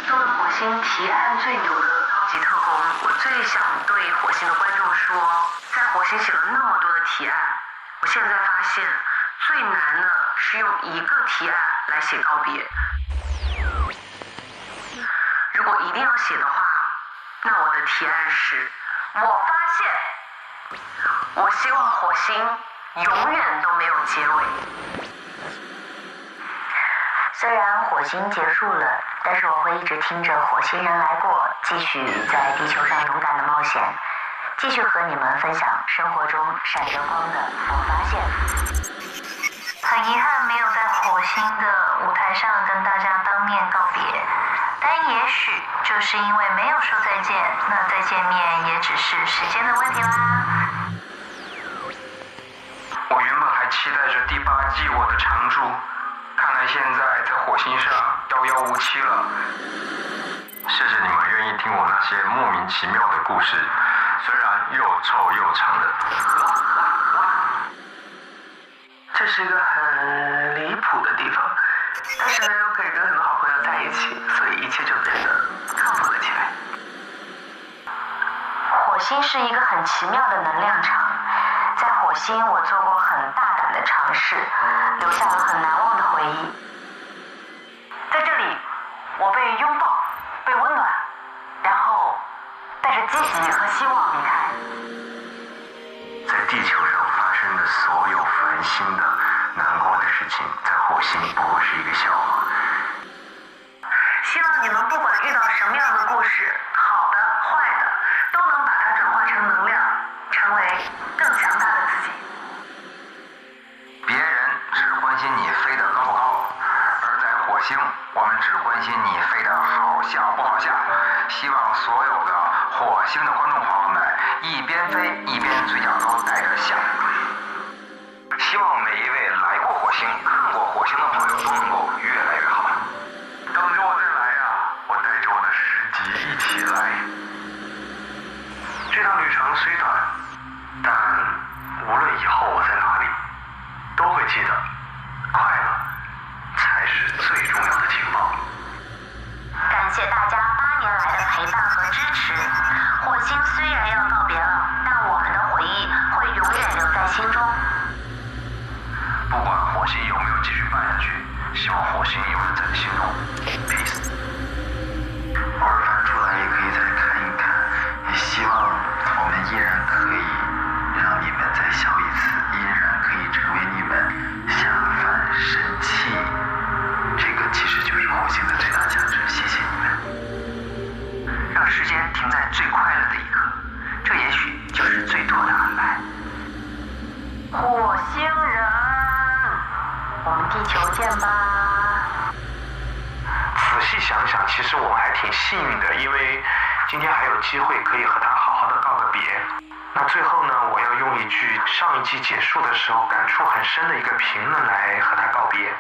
作为火星提案最牛的超级特工，我最想对火星的观众说，在火星写了那么多的提案，我现在发现最难的是用一个提案来写告别。如果一定要写的话，那我的提案是：我发现，我希望火星永远都没有结尾。虽然火星结束了，但是我会一直听着火星人来过，继续在地球上勇敢的冒险，继续和你们分享生活中闪着光的我发现。很遗憾没有在火星的舞台上跟大家当面告别，但也许就是因为没有说再见，那再见面也只是时间的问题啦。我原本还期待着第8季我的常驻，看来现在在火星上遥遥无期了。谢谢你们愿意听我那些莫名其妙的故事，虽然又臭又长的。这是一个很离谱的地方，但是呢又可以跟很多好朋友在一起，所以一切就变得靠谱了起来。火星是一个很奇妙的能量场，在火星我做过很大胆的尝试，留下了很难忘的回忆。在这里，我被拥抱，被温暖，然后带着惊喜和希望离开。在地球上发生的所有烦心的、难过的事情，在火星不过是一个笑话。希望你们不管遇到什么样的故事，好的、坏的，都能把它转化成能量，成为更强大的自己。别人只关心你飞得高不高，而在火星，我们只关心你飞得好笑不好笑。希望所有的火星的观众朋友们一边飞一边嘴角都带着笑。希望每一位来过火星、看过火星的朋友都能够越来越好。等着我再来呀，我带着我的诗集一起来。这趟旅程虽短，但无论以后我在哪里，都会记得，快乐才是最重要的情报。感谢大家8年来的陪伴和支持。火星虽然要告别了，但我们的回忆会永远留在心中。不管火星有没有继续办下去，希望火星永远在你心中。Peace。偶尔翻出来也可以再看一看，也希望我们依然可以让你们再笑一次，依然可以成为你们下饭神器。这个其实就是火星的最大价值，谢谢你们。让时间停在最快乐的一刻，这也许就是最妥的安排。火星人，我们地球见吧。仔细想想，其实我们还挺幸运的，因为今天还有机会可以和他好好的道个别。那最后呢，我要用一句上一季结束的时候感触很深的一个评论来和他告别。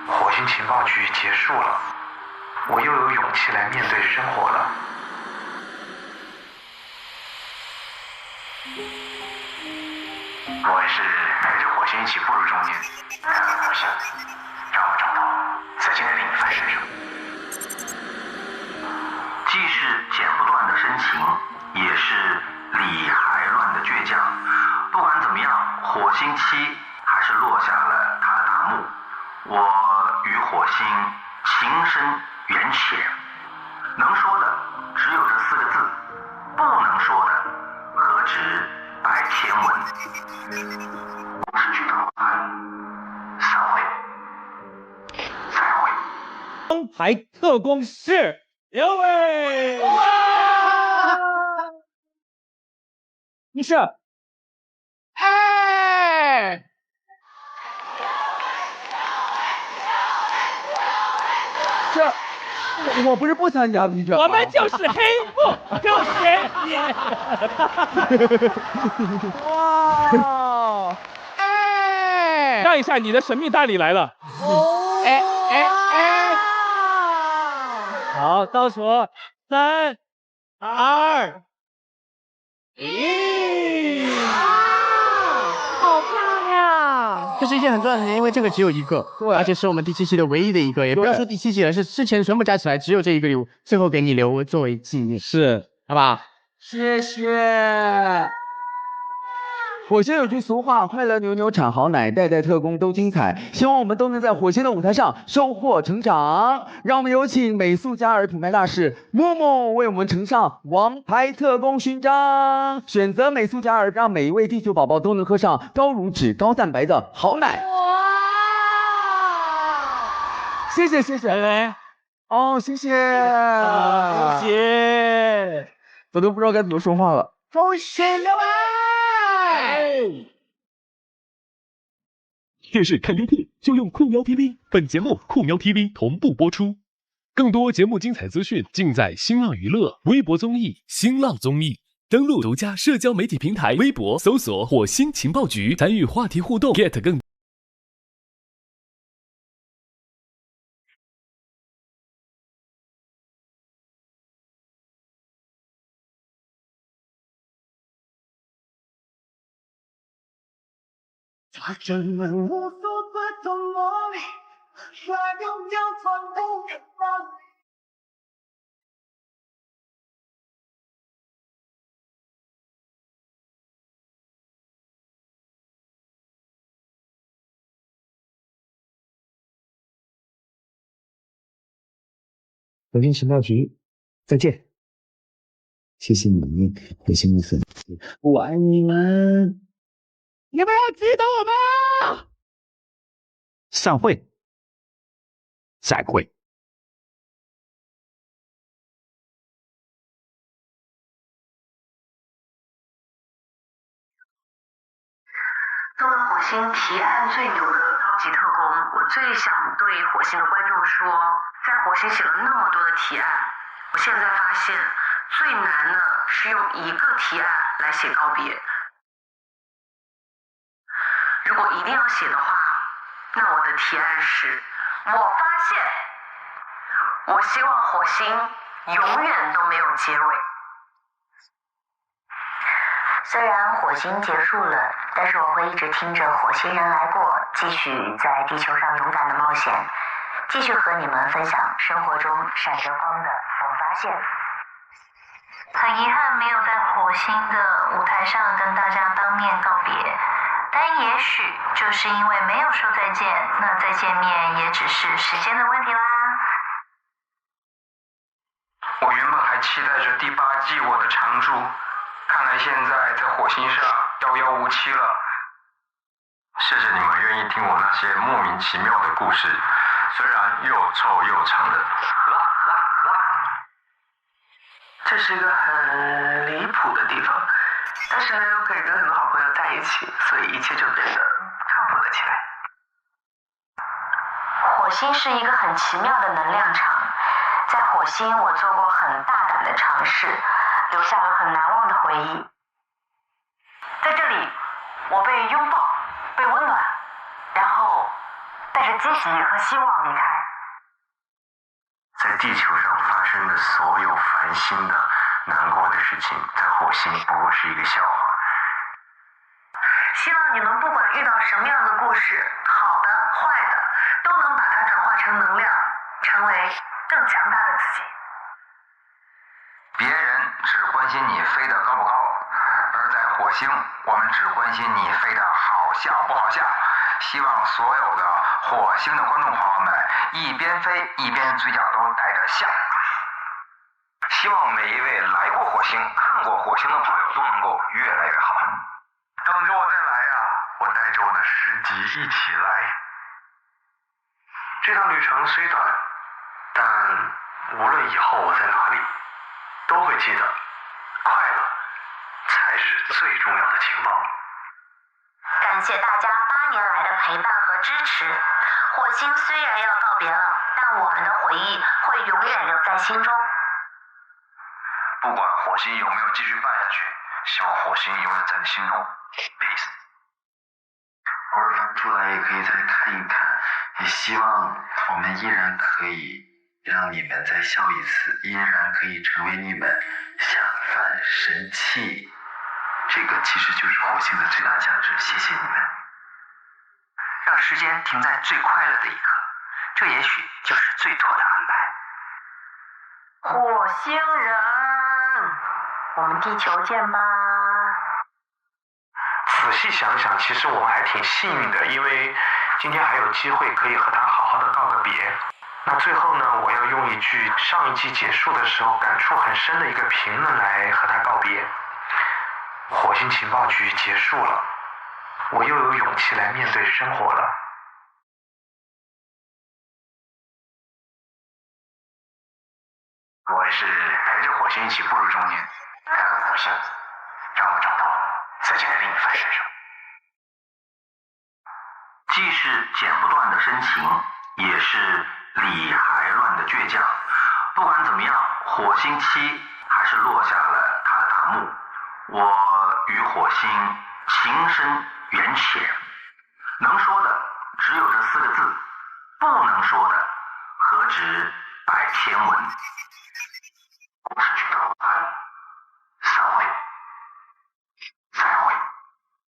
火星情报局结束了，我又有勇气来面对生活了。我也是陪着火星一起步入中年，看看火星，让我找到自己的另一番人生。既是剪不断的深情，也是理还乱的倔强。不管怎么样，火星7还是落下了他的大幕。我与火星情深缘浅，能说的只有这4个字，不能说的何止百千文。我是剧透派，散会，再会。王牌特工是刘伟。你是？哎。我不是不参加比赛，我们就是黑幕，就是你。哇！哎，让一下，你的神秘大礼来了。哎！好，倒数3、2、1。好漂亮！这是一件很重要的事情，因为这个只有一个，对，而且是我们第7期的唯一的一个，也不要说第7期了，是之前全部加起来只有这一个礼物，最后给你留作为纪念，是，好不好？谢谢。火星有句俗话，快乐牛牛产好奶，代代特工都精彩。希望我们都能在火星的舞台上收获成长。让我们有请美素佳儿品牌大使默默为我们呈上王牌特工勋章。选择美素佳儿，让每一位地球宝宝都能喝上高乳脂、高蛋白的好奶。谢谢谢谢。哦，谢谢。谢谢。我都不知道该怎么说话了。恭喜各位！电视看优酷就用酷喵 TV， 本节目酷喵 TV 同步播出。更多节目精彩资讯尽在新浪娱乐、微博综艺、新浪综艺。登录独家社交媒体平台微博，搜索火星情报局，参与话题互动 ，get 更。在人们无所不懂魔力，却拥有传统的魔力。火星情报局，再见。谢谢你，火星的粉丝，我爱你们。你们要记得我们。散会，再会。作为火星提案最牛的高级特工，我最想对火星的观众说，在火星写了那么多的提案，我现在发现最难的是用一个提案来写告别。如果一定要写的话，那我的提案是：我发现，我希望火星永远都没有结尾。虽然火星结束了，但是我会一直听着火星人来过，继续在地球上勇敢的冒险，继续和你们分享生活中闪着光的我发现。很遗憾没有在火星的舞台上跟大家当面告别，但也许就是因为没有说再见，那再见面也只是时间的问题啦。我原本还期待着第8季我的常驻，看来现在在火星上遥遥无期了。谢谢你们愿意听我那些莫名其妙的故事，虽然又臭又长的。这是一个很离谱的地方，但是呢又可以跟很多好朋友在一起，所以一切就变得靠谱了起来。火星是一个很奇妙的能量场，在火星我做过很大胆的尝试，留下了很难忘的回忆。在这里，我被拥抱，被温暖，然后带着惊喜和希望离开。在地球上发生的所有烦心的、难过的事情，在火星不过是一个笑话。希望你们不管遇到什么样的故事，好的、坏的，都能把它转化成能量，成为更强大的自己。别人只关心你飞得高不高，而在火星，我们只关心你飞得好笑不好笑。希望所有的火星的观众朋友们一边飞一边嘴角都带着笑。希望每一位来过火星、看过火星的朋友都能够越来越好。等着我再来啊！我带着我的诗集一起来。这趟旅程虽短，但无论以后我在哪里，都会记得快乐才是最重要的情报。感谢大家8年来的陪伴和支持。火星虽然要告别了，但我们的回忆会永远留在心中。不管火星有没有继续办下去，希望火星永远在你心中。Peace。偶尔翻出来也可以再看一看，也希望我们依然可以让你们再笑一次，依然可以成为你们下凡神器。这个其实就是火星的最大价值，谢谢你们。让时间停在最快乐的一刻，这也许就是最妥的安排。火星人，我们地球见吧。仔细想想，其实我还挺幸运的，因为今天还有机会可以和他好好的道个别。那最后呢，我要用一句上一季结束的时候感触很深的一个评论来和他告别。火星情报局结束了，我又有勇气来面对生活了。我是陪着火星一起步入中年，感恩火星，让我找到自己的另一番人生。既是剪不断的深情，也是理还乱的倔强。不管怎么样，火星7还是落下了他的大幕。我与火星情深缘浅，能说的只有这4个字，不能说的何止百千文。